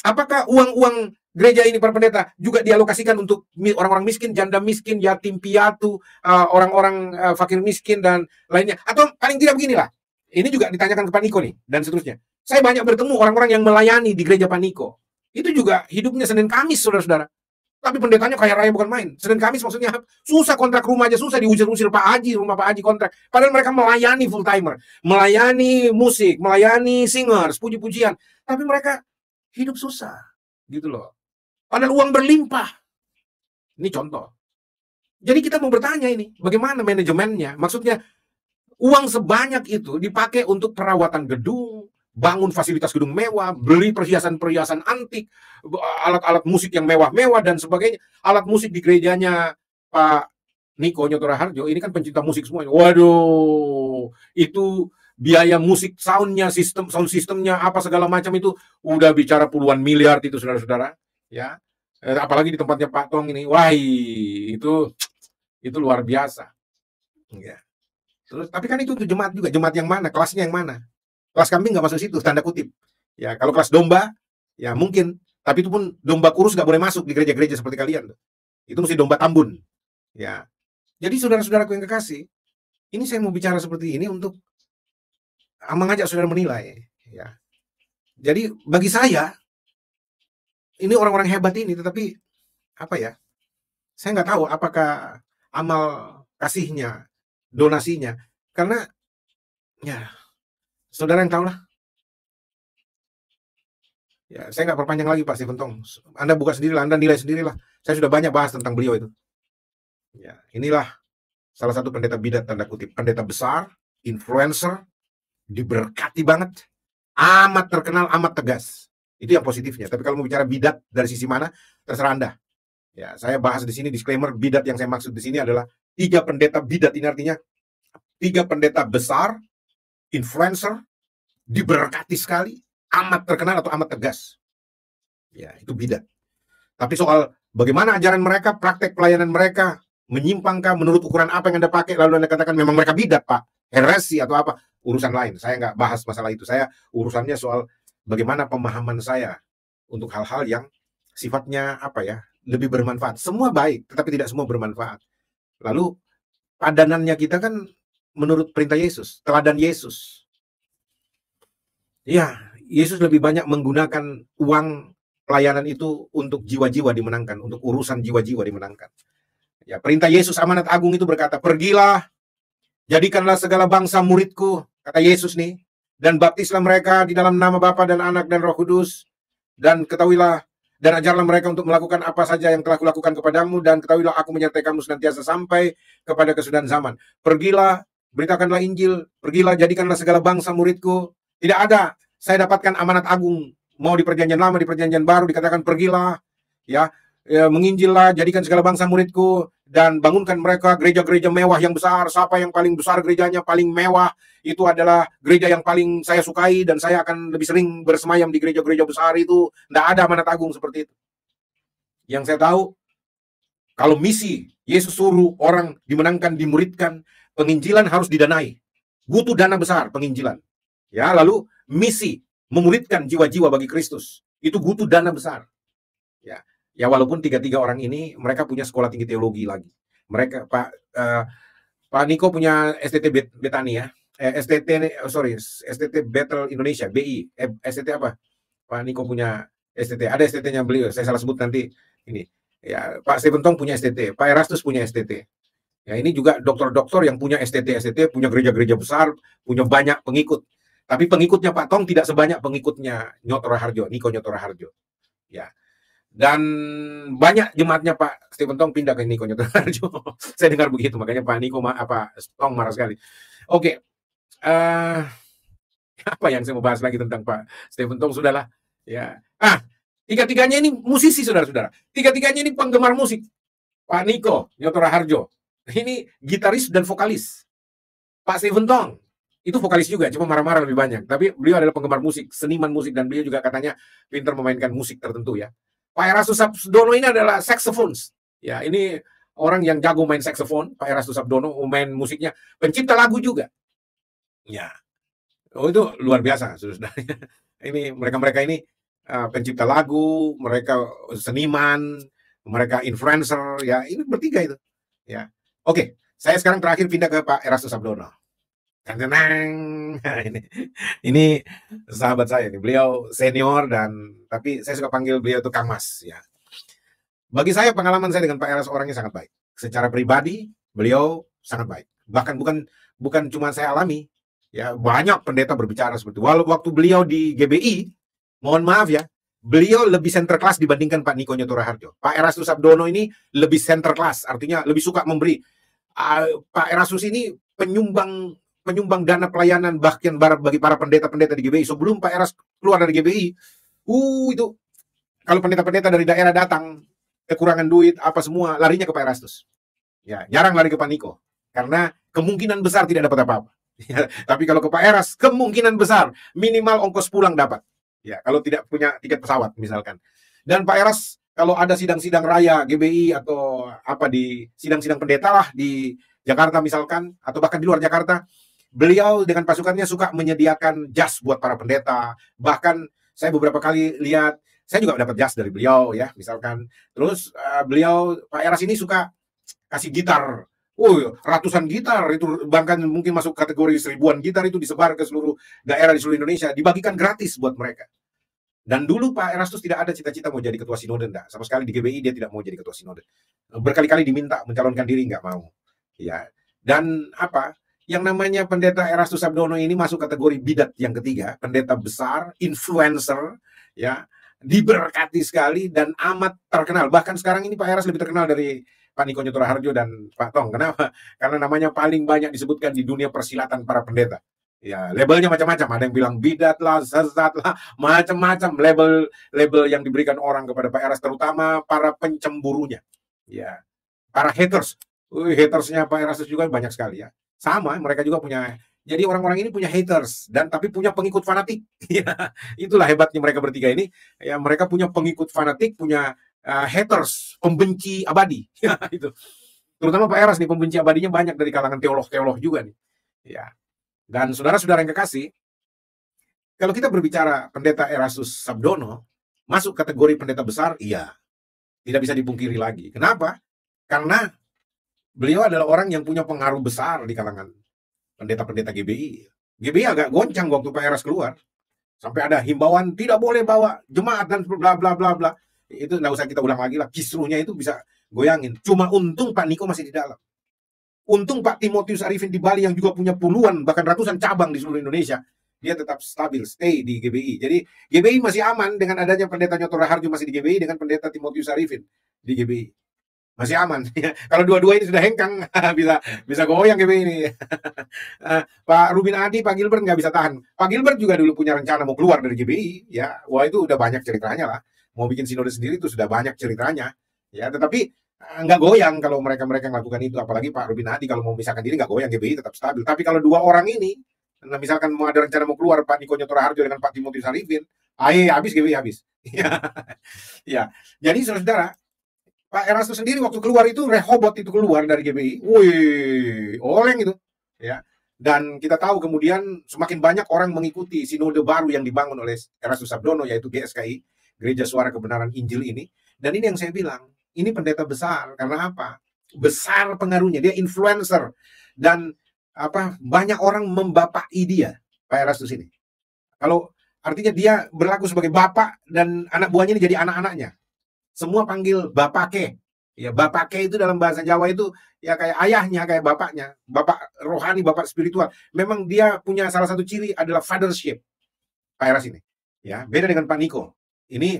Apakah uang-uang gereja ini para pendeta juga dialokasikan untuk orang-orang miskin, janda miskin, yatim piatu, orang-orang fakir miskin dan lainnya? Atau paling tidak beginilah. Ini juga ditanyakan ke Pak Niko nih dan seterusnya. Saya banyak bertemu orang-orang yang melayani di gereja Pak Niko. Itu juga hidupnya Senin Kamis, saudara-saudara. Tapi pendetanya kaya raya bukan main. Senin Kamis maksudnya susah, kontrak rumah aja susah, diusir-usir Pak Haji, rumah Pak Haji kontrak. Padahal mereka melayani full timer, melayani musik, melayani singers, puji-pujian. Tapi mereka hidup susah, gitu loh. Padahal uang berlimpah. Ini contoh. Jadi kita mau bertanya ini, bagaimana manajemennya? Maksudnya uang sebanyak itu dipakai untuk perawatan gedung, bangun fasilitas gedung mewah, beli perhiasan-perhiasan antik, alat-alat musik yang mewah-mewah dan sebagainya. Alat musik di gerejanya Pak Niko Nyotora Harjo, ini kan pencinta musik semuanya. Waduh, itu biaya musik, soundnya, sound sistemnya, apa segala macam itu udah bicara puluhan miliar itu, saudara-saudara. Ya, apalagi di tempatnya Pak Tong ini, wah itu luar biasa. Ya. Terus, tapi kan itu jemaat juga, jemaat yang mana, kelasnya yang mana? Kelas kambing nggak masuk situ, tanda kutip. Ya, kalau kelas domba, ya mungkin. Tapi itu pun domba kurus nggak boleh masuk di gereja-gereja seperti kalian. Itu mesti domba tambun. Ya. Jadi saudara-saudaraku yang kekasih, ini saya mau bicara seperti ini untuk mengajak saudara menilai. Ya. Jadi bagi saya, ini orang-orang hebat ini, tetapi apa ya? Saya nggak tahu apakah amal kasihnya, donasinya, karena ya saudara yang tahu lah. Ya, saya nggak perpanjang lagi Pak Stephen Tong. Anda buka sendirilah, Anda nilai sendirilah. Saya sudah banyak bahas tentang beliau itu. Ya, inilah salah satu pendeta bidat tanda kutip, pendeta besar, influencer, diberkati banget, amat terkenal, amat tegas. Itu yang positifnya. Tapi kalau mau bicara bidat dari sisi mana, terserah Anda. Ya, saya bahas di sini disclaimer, bidat yang saya maksud di sini adalah 3 pendeta bidat. Ini artinya 3 pendeta besar, influencer, diberkati sekali, amat terkenal atau amat tegas. Ya, itu bidat. Tapi soal bagaimana ajaran mereka, praktek pelayanan mereka, menyimpangkah menurut ukuran apa yang Anda pakai, lalu Anda katakan memang mereka bidat, Pak, heresi atau apa, urusan lain. Saya nggak bahas masalah itu. Saya urusannya soal bagaimana pemahaman saya untuk hal-hal yang sifatnya apa ya, lebih bermanfaat. Semua baik, tetapi tidak semua bermanfaat. Lalu padanannya kita kan menurut perintah Yesus, teladan Yesus. Ya, Yesus lebih banyak menggunakan uang pelayanan itu untuk jiwa-jiwa dimenangkan, untuk urusan jiwa-jiwa dimenangkan. Ya, perintah Yesus amanat agung itu berkata, pergilah, jadikanlah segala bangsa muridku, kata Yesus nih, dan baptislah mereka di dalam nama Bapa dan Anak dan Roh Kudus, dan ketahuilah, dan ajarlah mereka untuk melakukan apa saja yang telah kulakukan kepadamu, dan ketahuilah aku menyertai kamu senantiasa sampai kepada kesudahan zaman. Pergilah, beritakanlah Injil, pergilah, jadikanlah segala bangsa muridku. Tidak ada, saya dapatkan amanat agung, mau di perjanjian lama, di perjanjian baru, dikatakan pergilah, ya, menginjillah, jadikan segala bangsa muridku, dan bangunkan mereka gereja-gereja mewah yang besar. Siapa yang paling besar gerejanya, paling mewah, itu adalah gereja yang paling saya sukai, dan saya akan lebih sering bersemayam di gereja-gereja besar itu. Tidak ada amanat agung seperti itu. Yang saya tahu, kalau misi Yesus suruh orang dimenangkan, dimuridkan, penginjilan harus didanai. Butuh dana besar penginjilan. Ya, lalu misi memuridkan jiwa-jiwa bagi Kristus itu butuh dana besar. Ya, ya walaupun 3 orang ini mereka punya sekolah tinggi teologi lagi. Mereka Pak Niko punya STT Betani ya. STT Bethel Indonesia, BI. STT apa? Pak Niko punya STT. Ada STT-nya beliau. Saya salah sebut nanti ini. Ya, Pak Stephen Tong punya STT, Pak Erastus punya STT. Ya, ini juga dokter-dokter yang punya STT, punya gereja-gereja besar, punya banyak pengikut. Tapi pengikutnya Pak Tong tidak sebanyak pengikutnya Nyotora Harjo, Niko Nyotora Harjo. Ya. Dan banyak jemaatnya Pak Stephen Tong pindah ke Niko Nyotora Harjo. Saya dengar begitu, makanya Pak Niko Tong marah sekali. Oke. Apa yang saya mau bahas lagi tentang Pak Stephen Tong, sudahlah. Ya. Tiga-tiganya ini musisi, saudara-saudara. Tiga-tiganya ini penggemar musik. Pak Niko Nyotora Harjo ini gitaris dan vokalis. Pak Stephen Tong itu vokalis juga, cuma marah-marah lebih banyak. Tapi beliau adalah penggemar musik, seniman musik, dan beliau juga katanya pintar memainkan musik tertentu ya. Pak Erastus Sabdono ini adalah saxophones. Ya, ini orang yang jago main saxophone. Pak Erastus Sabdono main musiknya, pencipta lagu juga. Ya, itu luar biasa, saudara. Ini mereka ini pencipta lagu, mereka seniman, mereka influencer, ya ini bertiga itu. Ya, oke. Saya sekarang terakhir pindah ke Pak Erastus Sabdono. Tenang, ini sahabat saya nih. Beliau senior tapi saya suka panggil beliau itu Kang Mas. Ya, bagi saya pengalaman saya dengan Pak Eras orangnya sangat baik. Secara pribadi beliau sangat baik. Bahkan bukan cuma saya alami. Ya, banyak pendeta berbicara seperti itu. Waktu beliau di GBI, mohon maaf ya, beliau lebih center class dibandingkan Pak Niko Nyoto Raharjo. Pak Erastus Sabdono ini lebih center class, artinya lebih suka memberi. Pak Erastus ini penyumbang dana pelayanan bagian barat bagi para pendeta-pendeta di GBI. Sebelum Pak Eras keluar dari GBI, itu kalau pendeta-pendeta dari daerah datang kekurangan duit apa semua larinya ke Pak Erastus. Ya, jarang lari ke Pak Niko karena kemungkinan besar tidak dapat apa-apa. Ya, tapi kalau ke Pak Eras kemungkinan besar minimal ongkos pulang dapat. Ya, kalau tidak punya tiket pesawat misalkan. Dan Pak Eras kalau ada sidang-sidang raya GBI atau apa di sidang-sidang pendeta lah di Jakarta misalkan atau bahkan di luar Jakarta, beliau dengan pasukannya suka menyediakan jas buat para pendeta. Bahkan saya beberapa kali lihat, saya juga dapat jas dari beliau ya, misalkan. Terus beliau Pak Eras ini suka kasih gitar. Ratusan gitar itu, bahkan mungkin masuk kategori 1000-an gitar itu disebar ke seluruh daerah di seluruh Indonesia, dibagikan gratis buat mereka. Dan dulu Pak Erastus tidak ada cita-cita mau jadi ketua sinode, enggak. Sama sekali di GBI dia tidak mau jadi ketua sinode. Berkali-kali diminta mencalonkan diri, enggak mau. Ya. Dan yang namanya pendeta Erastus Sabdono ini masuk kategori bidat yang ketiga, pendeta besar, influencer, ya, diberkati sekali dan amat terkenal. Bahkan sekarang ini Pak Eras lebih terkenal dari Pak Niko Nyoto Raharjo dan Pak Tong. Kenapa? Karena namanya paling banyak disebutkan di dunia persilatan para pendeta. Ya, labelnya macam-macam. Ada yang bilang bidat lah, sesat lah, macam-macam label yang diberikan orang kepada Pak Eras, terutama para pencemburunya. Ya, para haters. Hatersnya Pak Erastus juga banyak sekali ya. Sama, mereka juga punya. Jadi orang-orang ini punya haters tapi punya pengikut fanatik. Ya, itulah hebatnya mereka bertiga ini. Ya, mereka punya pengikut fanatik, punya haters, pembenci abadi. Ya, itu. Terutama Pak Eras nih, pembenci abadinya banyak dari kalangan teolog-teolog juga nih. Ya. Dan saudara-saudara yang kekasih, kalau kita berbicara pendeta Erastus Sabdono masuk kategori pendeta besar, iya. Tidak bisa dipungkiri lagi. Kenapa? Karena beliau adalah orang yang punya pengaruh besar di kalangan pendeta-pendeta GBI. GBI agak goncang waktu Pak Eras keluar. Sampai ada himbauan tidak boleh bawa jemaat dan bla bla bla bla. Itu nggak usah kita ulang lagi lah. Kisruhnya itu bisa goyangin. Cuma untung Pak Niko masih di dalam. Untung Pak Timotius Arifin di Bali yang juga punya puluhan bahkan ratusan cabang di seluruh Indonesia. Dia tetap stabil, stay di GBI. Jadi GBI masih aman dengan adanya pendeta Nyoto Raharjo masih di GBI dengan pendeta Timotius Arifin di GBI. Masih aman. Kalau dua-dua ini sudah hengkang, bisa goyang GBI ini. Pak Rubin Adi, Pak Gilbert nggak bisa tahan. Pak Gilbert juga dulu punya rencana mau keluar dari GBI, ya. Wah, itu udah banyak ceritanya lah. Mau bikin sinode sendiri itu sudah banyak ceritanya, ya. Tetapi nggak goyang kalau mereka melakukan itu. Apalagi Pak Rubin Adi kalau mau misahkan diri nggak goyang, GBI tetap stabil. Tapi kalau dua orang ini, misalkan mau ada rencana mau keluar Pak Niko Nyoto Raharjo dengan Pak Timotius Arifin, habis GBI habis. Ya. Jadi saudara, Pak Erastus sendiri waktu keluar itu Rehobot itu keluar dari GBI, oleng itu, ya. Dan kita tahu kemudian semakin banyak orang mengikuti sinode baru yang dibangun oleh Erastus Sabdono, yaitu GSKI, Gereja Suara Kebenaran Injil ini. Dan ini yang saya bilang, ini pendeta besar karena apa? Besar pengaruhnya, dia influencer dan banyak orang membapaki dia, Pak Erastus ini. Kalau artinya dia berlaku sebagai bapak dan anak buahnya ini jadi anak-anaknya. Semua panggil bapake. Ya, bapake itu dalam bahasa Jawa itu ya kayak ayahnya, kayak bapaknya, bapak rohani, bapak spiritual. Memang dia punya salah satu ciri adalah fathership. Pak Eras ini. Ya, beda dengan Pak Niko. Ini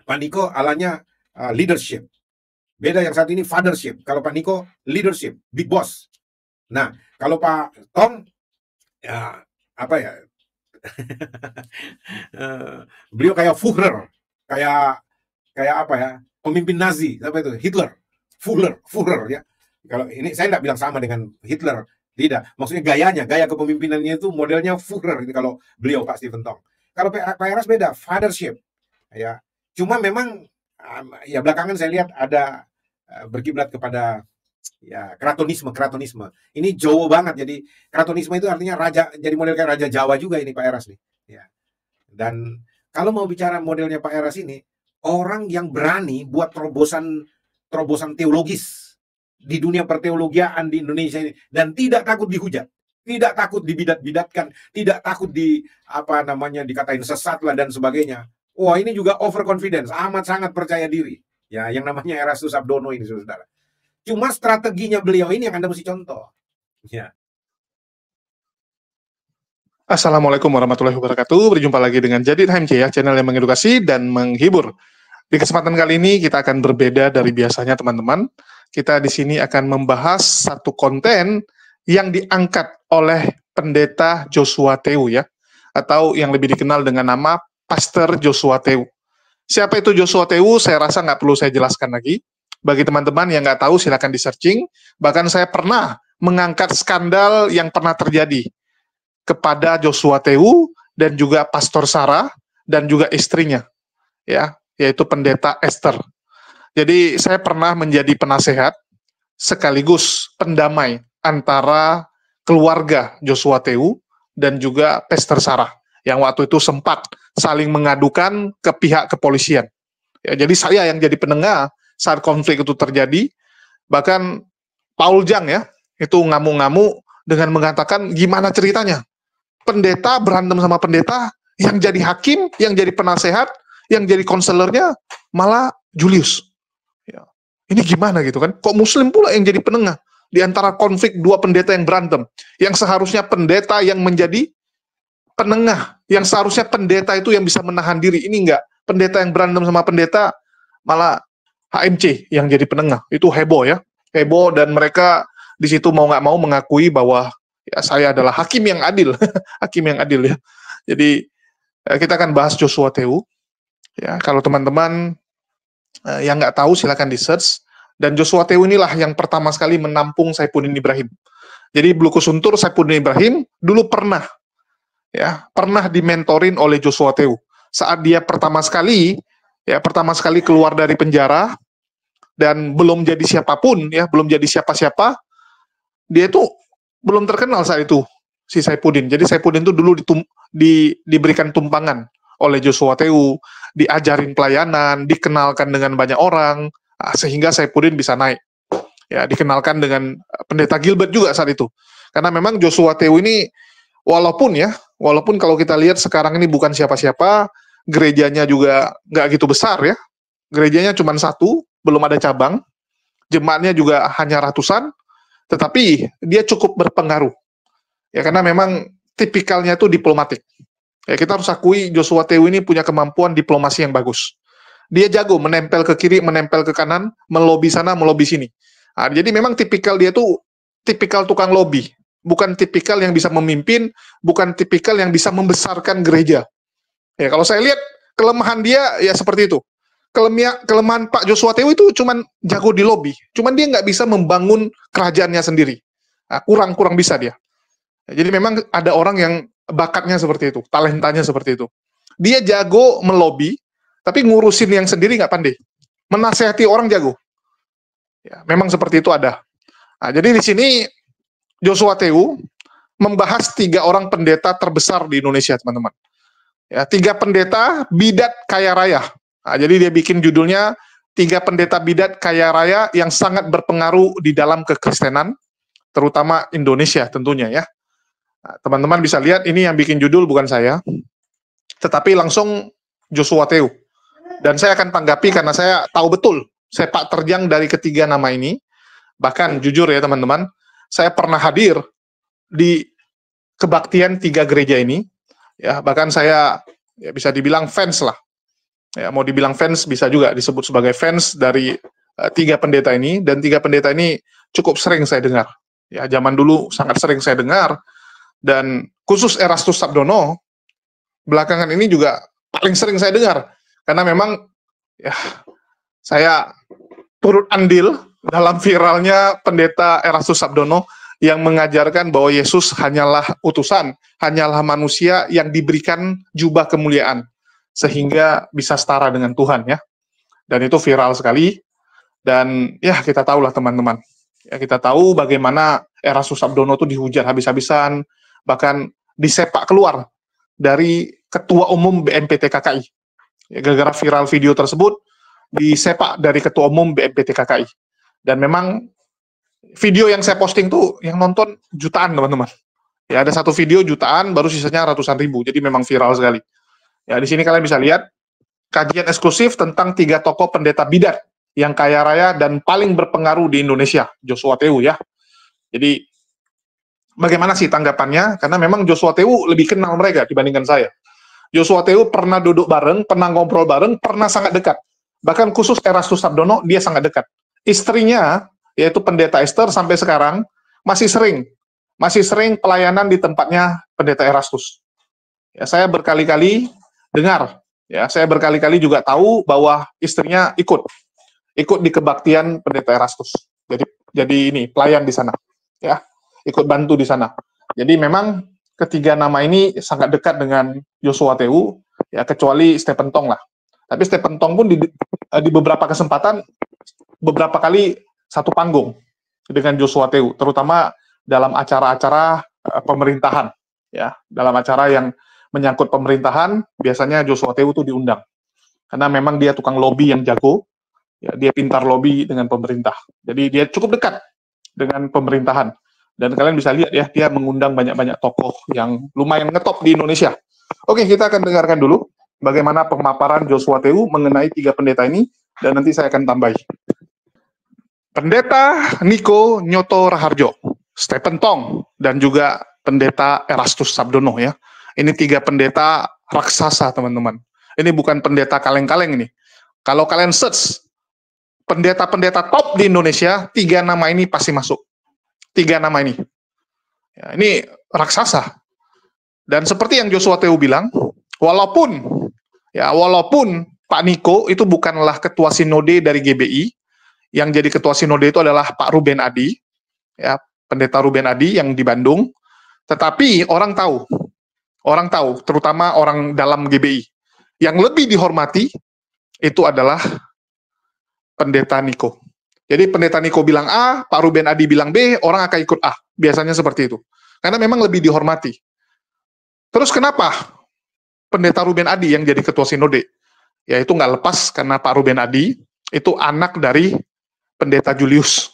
Pak Niko alanya leadership. Beda yang satu ini fathership. Kalau Pak Niko leadership, big boss. Nah, kalau Pak Tong ya beliau kayak Führer, kayak pemimpin Nazi, itu Hitler, Führer ya. Kalau ini saya tidak bilang sama dengan Hitler, tidak. Maksudnya gaya kepemimpinannya itu modelnya Führer itu kalau beliau Pak Stephen Tong. Kalau Pak Eras beda, fathership, ya. Cuma memang ya belakangan saya lihat ada berkiblat kepada ya kratonisme. Ini Jawa banget, jadi kratonisme itu artinya raja, jadi model kayak raja Jawa juga ini Pak Eras nih. Ya. Dan Kalau mau bicara modelnya Pak Eras ini, orang yang berani buat terobosan teologis di dunia perteologian di Indonesia ini, dan tidak takut dihujat, tidak takut dibidat-bidatkan, tidak takut dikatain sesat lah dan sebagainya. Wah, ini juga overconfidence, amat sangat percaya diri. Ya, yang namanya Erastus Abdono ini, saudara. Cuma strateginya beliau ini yang Anda mesti contoh. Ya. Assalamualaikum warahmatullahi wabarakatuh. Berjumpa lagi dengan Jadid HMC ya, channel yang mengedukasi dan menghibur. Di kesempatan kali ini kita akan berbeda dari biasanya, teman-teman. Kita di sini akan membahas satu konten yang diangkat oleh Pendeta Joshua Tewu ya, atau yang lebih dikenal dengan nama Pastor Joshua Tewu. Siapa itu Joshua Tewu? Saya rasa nggak perlu saya jelaskan lagi. Bagi teman-teman yang nggak tahu, silakan di-searching. Bahkan saya pernah mengangkat skandal yang pernah terjadi kepada Joshua Tewu dan juga Pastor Sarah dan juga istrinya, ya, yaitu Pendeta Esther. Jadi saya pernah menjadi penasehat sekaligus pendamai antara keluarga Joshua Tewu dan juga Pastor Sarah yang waktu itu sempat saling mengadukan ke pihak kepolisian. Ya, jadi saya yang jadi penengah saat konflik itu terjadi. Bahkan Paul Jang ya, itu ngamuk-ngamuk dengan mengatakan gimana ceritanya pendeta berantem sama pendeta, yang jadi hakim, yang jadi penasehat, yang jadi konselornya malah Julius. Ya. Ini gimana gitu kan? Kok Muslim pula yang jadi penengah di antara konflik dua pendeta yang berantem? Yang seharusnya pendeta yang menjadi penengah, yang seharusnya pendeta itu yang bisa menahan diri. Ini enggak. Pendeta yang berantem sama pendeta malah HMC yang jadi penengah. Itu heboh ya. Heboh, dan mereka di situ mau nggak mau mengakui bahwa ya, saya adalah hakim yang adil, hakim yang adil ya. Jadi kita akan bahas Joshua Tewu. Ya, kalau teman-teman yang nggak tahu silakan di search. Dan Joshua Tewu inilah yang pertama sekali menampung Saifuddin Ibrahim. Jadi Bloko Suntur Saifuddin Ibrahim dulu pernah dimentorin oleh Joshua Tewu. Saat dia pertama sekali keluar dari penjara dan belum jadi siapapun ya, belum jadi siapa-siapa, dia itu belum terkenal saat itu, si Saifuddin. Jadi Saifuddin itu dulu diberikan tumpangan oleh Joshua Tewu, diajarin pelayanan, dikenalkan dengan banyak orang, sehingga Saifuddin bisa naik. Ya, dikenalkan dengan Pendeta Gilbert juga saat itu. Karena memang Joshua Tewu ini, walaupun kalau kita lihat sekarang ini bukan siapa-siapa, gerejanya juga nggak gitu besar ya. Gerejanya cuma satu, belum ada cabang, jemaatnya juga hanya ratusan, tetapi dia cukup berpengaruh. Ya, karena memang tipikalnya itu diplomatik. Ya, kita harus akui Joshua Tewu ini punya kemampuan diplomasi yang bagus. Dia jago menempel ke kiri, menempel ke kanan, melobi sana, melobi sini. Nah, jadi memang tipikal dia tuh tipikal tukang lobi, bukan tipikal yang bisa memimpin, bukan tipikal yang bisa membesarkan gereja. Ya, kalau saya lihat kelemahan dia ya seperti itu. Kelemahan Pak Joshua Tewu itu cuman jago di lobby, cuman dia nggak bisa membangun kerajaannya sendiri. Nah, kurang bisa dia. Jadi memang ada orang yang bakatnya seperti itu, talentanya seperti itu. Dia jago melobi, tapi ngurusin yang sendiri nggak pandai. Menasehati orang jago. Ya, memang seperti itu ada. Nah, jadi di sini Joshua Tewu membahas 3 orang pendeta terbesar di Indonesia, teman-teman. Ya, 3 pendeta bidat kaya raya. Nah, jadi dia bikin judulnya 3 pendeta bidat kaya raya yang sangat berpengaruh di dalam kekristenan, terutama Indonesia tentunya ya. Nah, teman-teman bisa lihat ini yang bikin judul bukan saya, tetapi langsung Joshua Tewu. Dan saya akan tanggapi karena saya tahu betul sepak terjang dari ketiga nama ini. Bahkan jujur ya teman-teman, saya pernah hadir di kebaktian 3 gereja ini. Ya, bahkan saya ya bisa dibilang fans lah. Ya, mau dibilang fans bisa juga disebut sebagai fans dari 3 pendeta ini, dan 3 pendeta ini cukup sering saya dengar. Ya, zaman dulu sangat sering saya dengar, dan khusus Erastus Abdono belakangan ini juga paling sering saya dengar, karena memang ya saya turut andil dalam viralnya pendeta Erastus Abdono yang mengajarkan bahwa Yesus hanyalah utusan, hanyalah manusia yang diberikan jubah kemuliaan sehingga bisa setara dengan Tuhan ya. Dan itu viral sekali. Dan ya kita tahulah teman-teman. Ya, kita tahu bagaimana Erastus Abdono itu dihujat habis-habisan, bahkan disepak keluar dari Ketua Umum BNPT KKI. Ya, gara-gara viral video tersebut, disepak dari Ketua Umum BNPT KKI. Dan memang video yang saya posting tuh yang nonton jutaan, teman-teman. Ya, ada satu video jutaan, baru sisanya ratusan ribu. Jadi memang viral sekali. Ya, di sini kalian bisa lihat kajian eksklusif tentang 3 tokoh pendeta bidat yang kaya raya dan paling berpengaruh di Indonesia, Joshua Tewu ya. Jadi bagaimana sih tanggapannya? Karena memang Joshua Tewu lebih kenal mereka dibandingkan saya. Joshua Tewu pernah duduk bareng, pernah ngobrol bareng, pernah sangat dekat. Bahkan khusus Erastus Sabdono, dia sangat dekat. Istrinya, yaitu Pendeta Esther, sampai sekarang masih sering pelayanan di tempatnya Pendeta Erastus. Ya, saya berkali-kali dengar, ya, saya berkali-kali juga tahu bahwa istrinya ikut di kebaktian Pendeta Erastus. Jadi ini pelayan di sana, ya, ikut bantu di sana. Jadi memang ketiga nama ini sangat dekat dengan Joshua Tewu, ya, kecuali Stephen Tong lah. Tapi Stephen Tong pun di beberapa kesempatan, beberapa kali satu panggung dengan Joshua Tewu, terutama dalam acara-acara pemerintahan, ya, dalam acara yang menyangkut pemerintahan, biasanya Joshua Tewu itu diundang. Karena memang dia tukang lobby yang jago, ya, dia pintar lobby dengan pemerintah. Jadi dia cukup dekat dengan pemerintahan. Dan kalian bisa lihat ya, dia mengundang banyak-banyak tokoh yang lumayan ngetop di Indonesia. Oke, kita akan dengarkan dulu bagaimana pemaparan Joshua Tewu mengenai 3 pendeta ini, dan nanti saya akan tambahi. Pendeta Niko Nyoto Raharjo, Stephen Tong, dan juga Pendeta Erastus Sabdono ya. Ini 3 pendeta raksasa, teman-teman. Ini bukan pendeta kaleng-kaleng ini. Kalau kalian search pendeta-pendeta top di Indonesia, 3 nama ini pasti masuk. 3 nama ini. Ya, ini raksasa. Dan seperti yang Joshua Tewu bilang, walaupun Pak Niko itu bukanlah ketua sinode dari GBI, yang jadi ketua sinode itu adalah Pak Ruben Adi, ya, Pendeta Ruben Adi yang di Bandung, tetapi orang tahu, terutama orang dalam GBI, yang lebih dihormati itu adalah Pendeta Niko. Jadi Pendeta Niko bilang A, Pak Ruben Adi bilang B, orang akan ikut A. Biasanya seperti itu. Karena memang lebih dihormati. Terus kenapa Pendeta Ruben Adi yang jadi ketua sinode? Ya itu nggak lepas karena Pak Ruben Adi itu anak dari Pendeta Julius.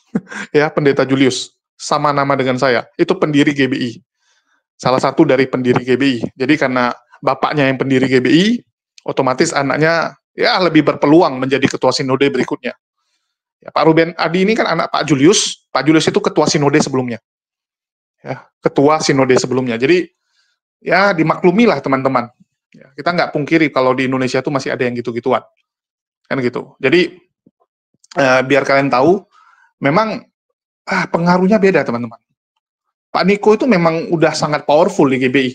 Ya, Pendeta Julius. Sama nama dengan saya. Itu pendiri GBI. Salah satu dari pendiri GBI. Jadi karena bapaknya yang pendiri GBI, otomatis anaknya ya lebih berpeluang menjadi ketua sinode berikutnya. Ya, Pak Ruben Adi ini kan anak Pak Julius. Pak Julius itu ketua sinode sebelumnya. Ya, ketua sinode sebelumnya. Jadi ya dimaklumi lah teman-teman. Ya, kita nggak pungkiri kalau di Indonesia itu masih ada yang gitu-gituan. Kan gitu. Jadi biar kalian tahu, memang pengaruhnya beda teman-teman. Pak Niko itu memang udah sangat powerful di GBI.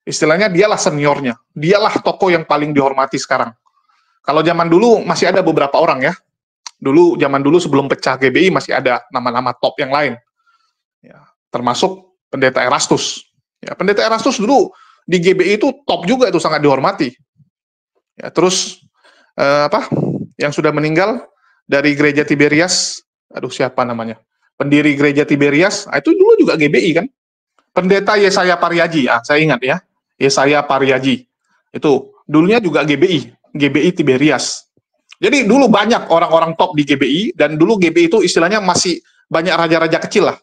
Istilahnya dialah seniornya. Dialah tokoh yang paling dihormati sekarang. Kalau zaman dulu masih ada beberapa orang ya. Zaman dulu sebelum pecah GBI masih ada nama-nama top yang lain. Ya, termasuk Pendeta Erastus. Ya, Pendeta Erastus dulu di GBI itu top juga, itu sangat dihormati. Ya, terus yang sudah meninggal dari Gereja Tiberias, siapa namanya? Pendiri Gereja Tiberias, itu dulu juga GBI kan? Pendeta Yesaya Pariaji, saya ingat ya, Yesaya Pariaji. Itu dulunya juga GBI Tiberias. Jadi dulu banyak orang-orang top di GBI, dan dulu GBI itu istilahnya masih banyak raja-raja kecil lah.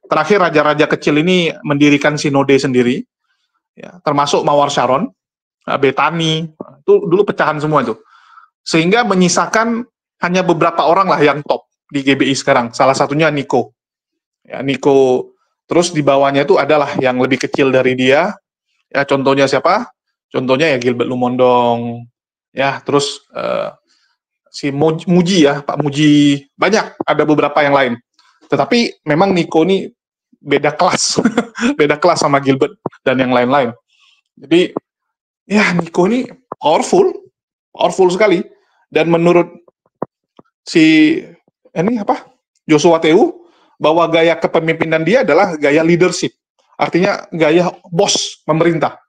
Terakhir raja-raja kecil ini mendirikan sinode sendiri, ya, termasuk Mawar Sharon, Betani, itu dulu pecahan semua itu. Sehingga menyisakan hanya beberapa orang lah yang top di GBI sekarang. Salah satunya Niko. Ya, Niko. Terus di bawahnya itu adalah yang lebih kecil dari dia. Ya, contohnya siapa? Contohnya ya Gilbert Lumondong. Ya, terus si Muji ya, Pak Muji. Banyak, ada beberapa yang lain. Tetapi memang Niko ini beda kelas. Beda kelas sama Gilbert dan yang lain-lain. Jadi, ya Niko ini powerful sekali. Dan menurut Joshua Tewu, bahwa gaya kepemimpinan dia adalah gaya leadership. Artinya gaya bos memerintah.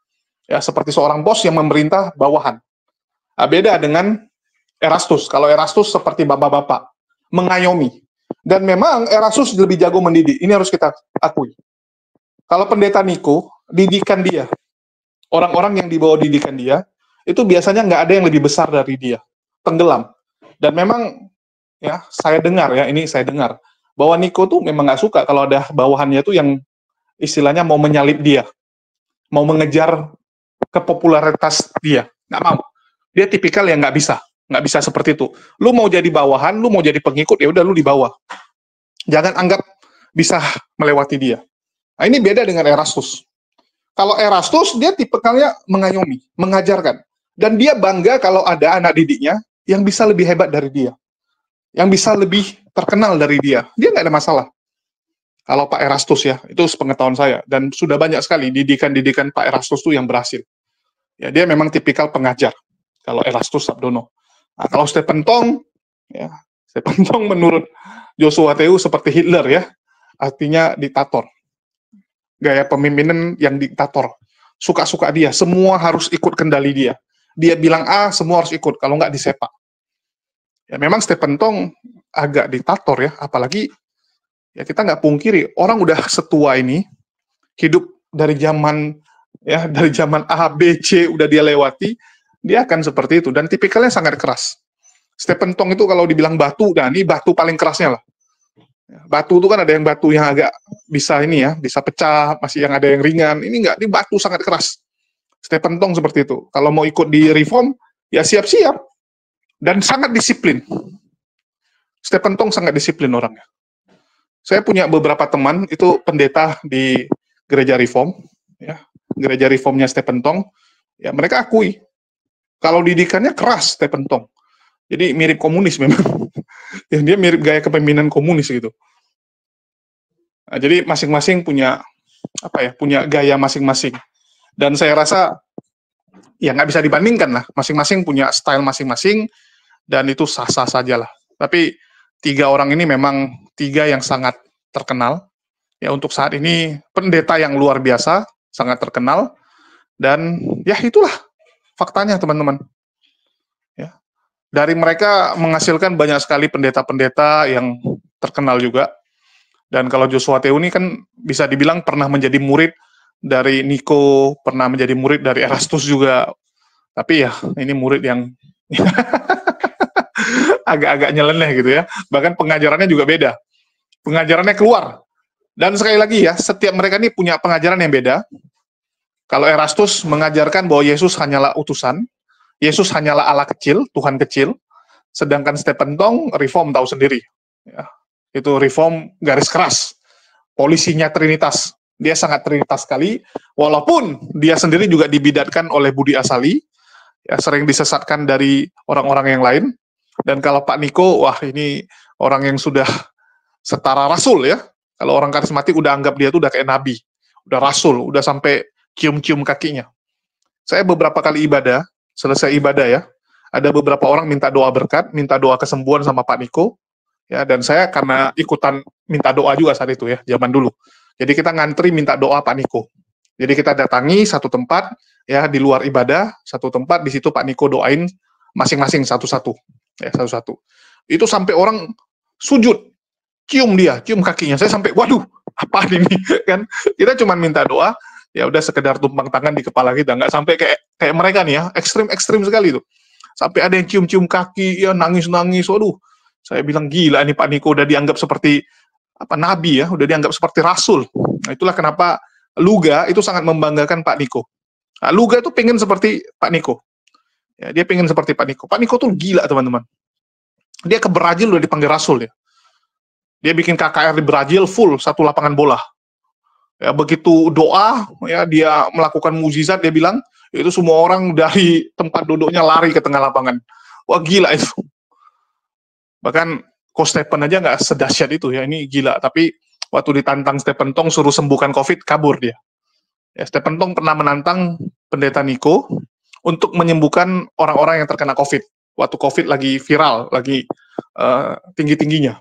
Ya, seperti seorang bos yang memerintah bawahan. Beda dengan Erastus. Kalau Erastus seperti bapak-bapak, mengayomi. Dan memang Erastus lebih jago mendidik. Ini harus kita akui. Kalau Pendeta Niko, didikan dia. Orang-orang yang di bawah didikan dia, itu biasanya nggak ada yang lebih besar dari dia. Tenggelam. Dan memang, ya, saya dengar, bahwa Nico tuh memang nggak suka kalau ada bawahannya tuh yang istilahnya mau menyalip dia, mau mengejar kepopularitas dia. Nggak mau. Dia tipikal yang nggak bisa seperti itu. Lu mau jadi bawahan, lu mau jadi pengikut, ya udah lu di bawah. Jangan anggap bisa melewati dia. Nah, ini beda dengan Erastus. Kalau Erastus, dia tipikalnya mengayomi, mengajarkan. Dan dia bangga kalau ada anak didiknya yang bisa lebih hebat dari dia. Yang bisa lebih terkenal dari dia. Dia nggak ada masalah. Kalau Pak Erastus ya, itu sepengetahuan saya. Dan sudah banyak sekali didikan-didikan Pak Erastus itu yang berhasil. Ya, dia memang tipikal pengajar. Kalau Erastus Sabdono. Nah, kalau Stephen Tong, ya, Stephen Tong menurut Joshua Teu seperti Hitler ya. Artinya diktator. Gaya pemimpinan yang diktator. Suka-suka dia, semua harus ikut kendali dia. Dia bilang A, semua harus ikut, kalau nggak disepak. Ya memang Stephen Tong agak diktator ya, apalagi ya kita nggak pungkiri, orang udah setua ini, hidup dari zaman A, B, C udah dia lewati, dia akan seperti itu, dan tipikalnya sangat keras. Stephen Tong itu kalau dibilang batu, nah ini batu paling kerasnya lah. Batu itu kan ada yang batu yang agak bisa ini ya, bisa pecah, masih yang ada yang ringan. Ini enggak, ini batu sangat keras. Stephen Tong seperti itu. Kalau mau ikut di reform, ya siap-siap. Dan sangat disiplin. Stephen Tong sangat disiplin orangnya. Saya punya beberapa teman, itu pendeta di gereja reform, ya, gereja reformnya Stephen Tong, ya mereka akui, kalau didikannya keras Stephen Tong. Jadi mirip komunis memang. Ya, dia mirip gaya kepemimpinan komunis gitu. Nah, jadi masing-masing punya punya gaya masing-masing. Dan saya rasa ya nggak bisa dibandingkan lah. Masing-masing punya style masing-masing dan itu sah-sah saja lah. Tapi 3 orang ini memang 3 yang sangat terkenal. Ya untuk saat ini pendeta yang luar biasa, sangat terkenal. Dan ya itulah faktanya teman-teman. Dari mereka menghasilkan banyak sekali pendeta-pendeta yang terkenal juga. Dan kalau Joshua Teu ini kan bisa dibilang pernah menjadi murid dari Nico, pernah menjadi murid dari Erastus juga. Tapi ya, ini murid yang agak-agak nyeleneh gitu ya. Bahkan pengajarannya juga beda. Pengajarannya keluar. Dan sekali lagi ya, setiap mereka ini punya pengajaran yang beda. Kalau Erastus mengajarkan bahwa Yesus hanyalah utusan, Yesus hanyalah Allah kecil, Tuhan kecil, sedangkan Stephen Tong reform tahu sendiri. Ya, itu reform garis keras, polisinya Trinitas, dia sangat Trinitas sekali, walaupun dia sendiri juga dibidatkan oleh Budi Asali, ya, sering disesatkan dari orang-orang yang lain, dan kalau Pak Niko, wah ini orang yang sudah setara rasul ya, kalau orang karismatik udah anggap dia tuh udah kayak nabi, udah rasul, udah sampai cium-cium kakinya. Saya beberapa kali ibadah, selesai ibadah ya, ada beberapa orang minta doa berkat, minta doa kesembuhan sama Pak Niko, ya, dan saya karena ikutan minta doa juga saat itu ya, zaman dulu. Jadi kita ngantri minta doa Pak Niko. Jadi kita datangi satu tempat, ya di luar ibadah, satu tempat, di situ Pak Niko doain masing-masing satu-satu, ya satu-satu. Itu sampai orang sujud, cium kakinya. Saya sampai, waduh, apa ini kan? Kita cuma minta doa, ya udah sekedar tumpang tangan di kepala kita, nggak sampai kayak mereka nih ya, ekstrim sekali tuh. Sampai ada yang cium-cium kaki, ya nangis-nangis, waduh. Saya bilang gila nih Pak Niko udah dianggap seperti nabi ya, udah dianggap seperti rasul. Nah, itulah kenapa Luga itu sangat membanggakan Pak Niko. Nah, Luga tuh pengen seperti Pak Niko. Ya, dia pengen seperti Pak Niko. Pak Niko tuh gila teman-teman. Dia ke Brazil udah dipanggil rasul ya. Dia bikin KKR di Brazil full satu lapangan bola. Ya, begitu doa, ya dia melakukan mukjizat, dia bilang itu semua orang dari tempat duduknya lari ke tengah lapangan. Wah gila itu. Bahkan Coach Stephen aja nggak sedahsyat itu ya, ini gila. Tapi waktu ditantang Stephen Tong suruh sembuhkan COVID, kabur dia. Ya, Stephen Tong pernah menantang pendeta Niko untuk menyembuhkan orang-orang yang terkena COVID. Waktu COVID lagi viral, lagi tinggi-tingginya.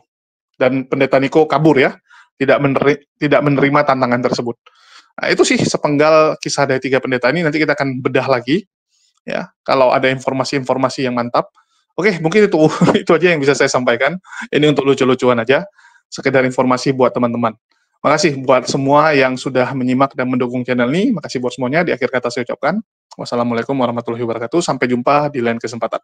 Dan pendeta Niko kabur ya, tidak menerima tantangan tersebut. Nah, itu sih sepenggal kisah dari 3 pendeta ini. Nanti kita akan bedah lagi ya kalau ada informasi-informasi yang mantap. Oke, mungkin itu aja yang bisa saya sampaikan. Ini untuk lucu-lucuan aja, sekedar informasi buat teman-teman. Makasih buat semua yang sudah menyimak dan mendukung channel ini. Makasih buat semuanya. Di akhir kata saya ucapkan wassalamualaikum warahmatullahi wabarakatuh. Sampai jumpa di lain kesempatan.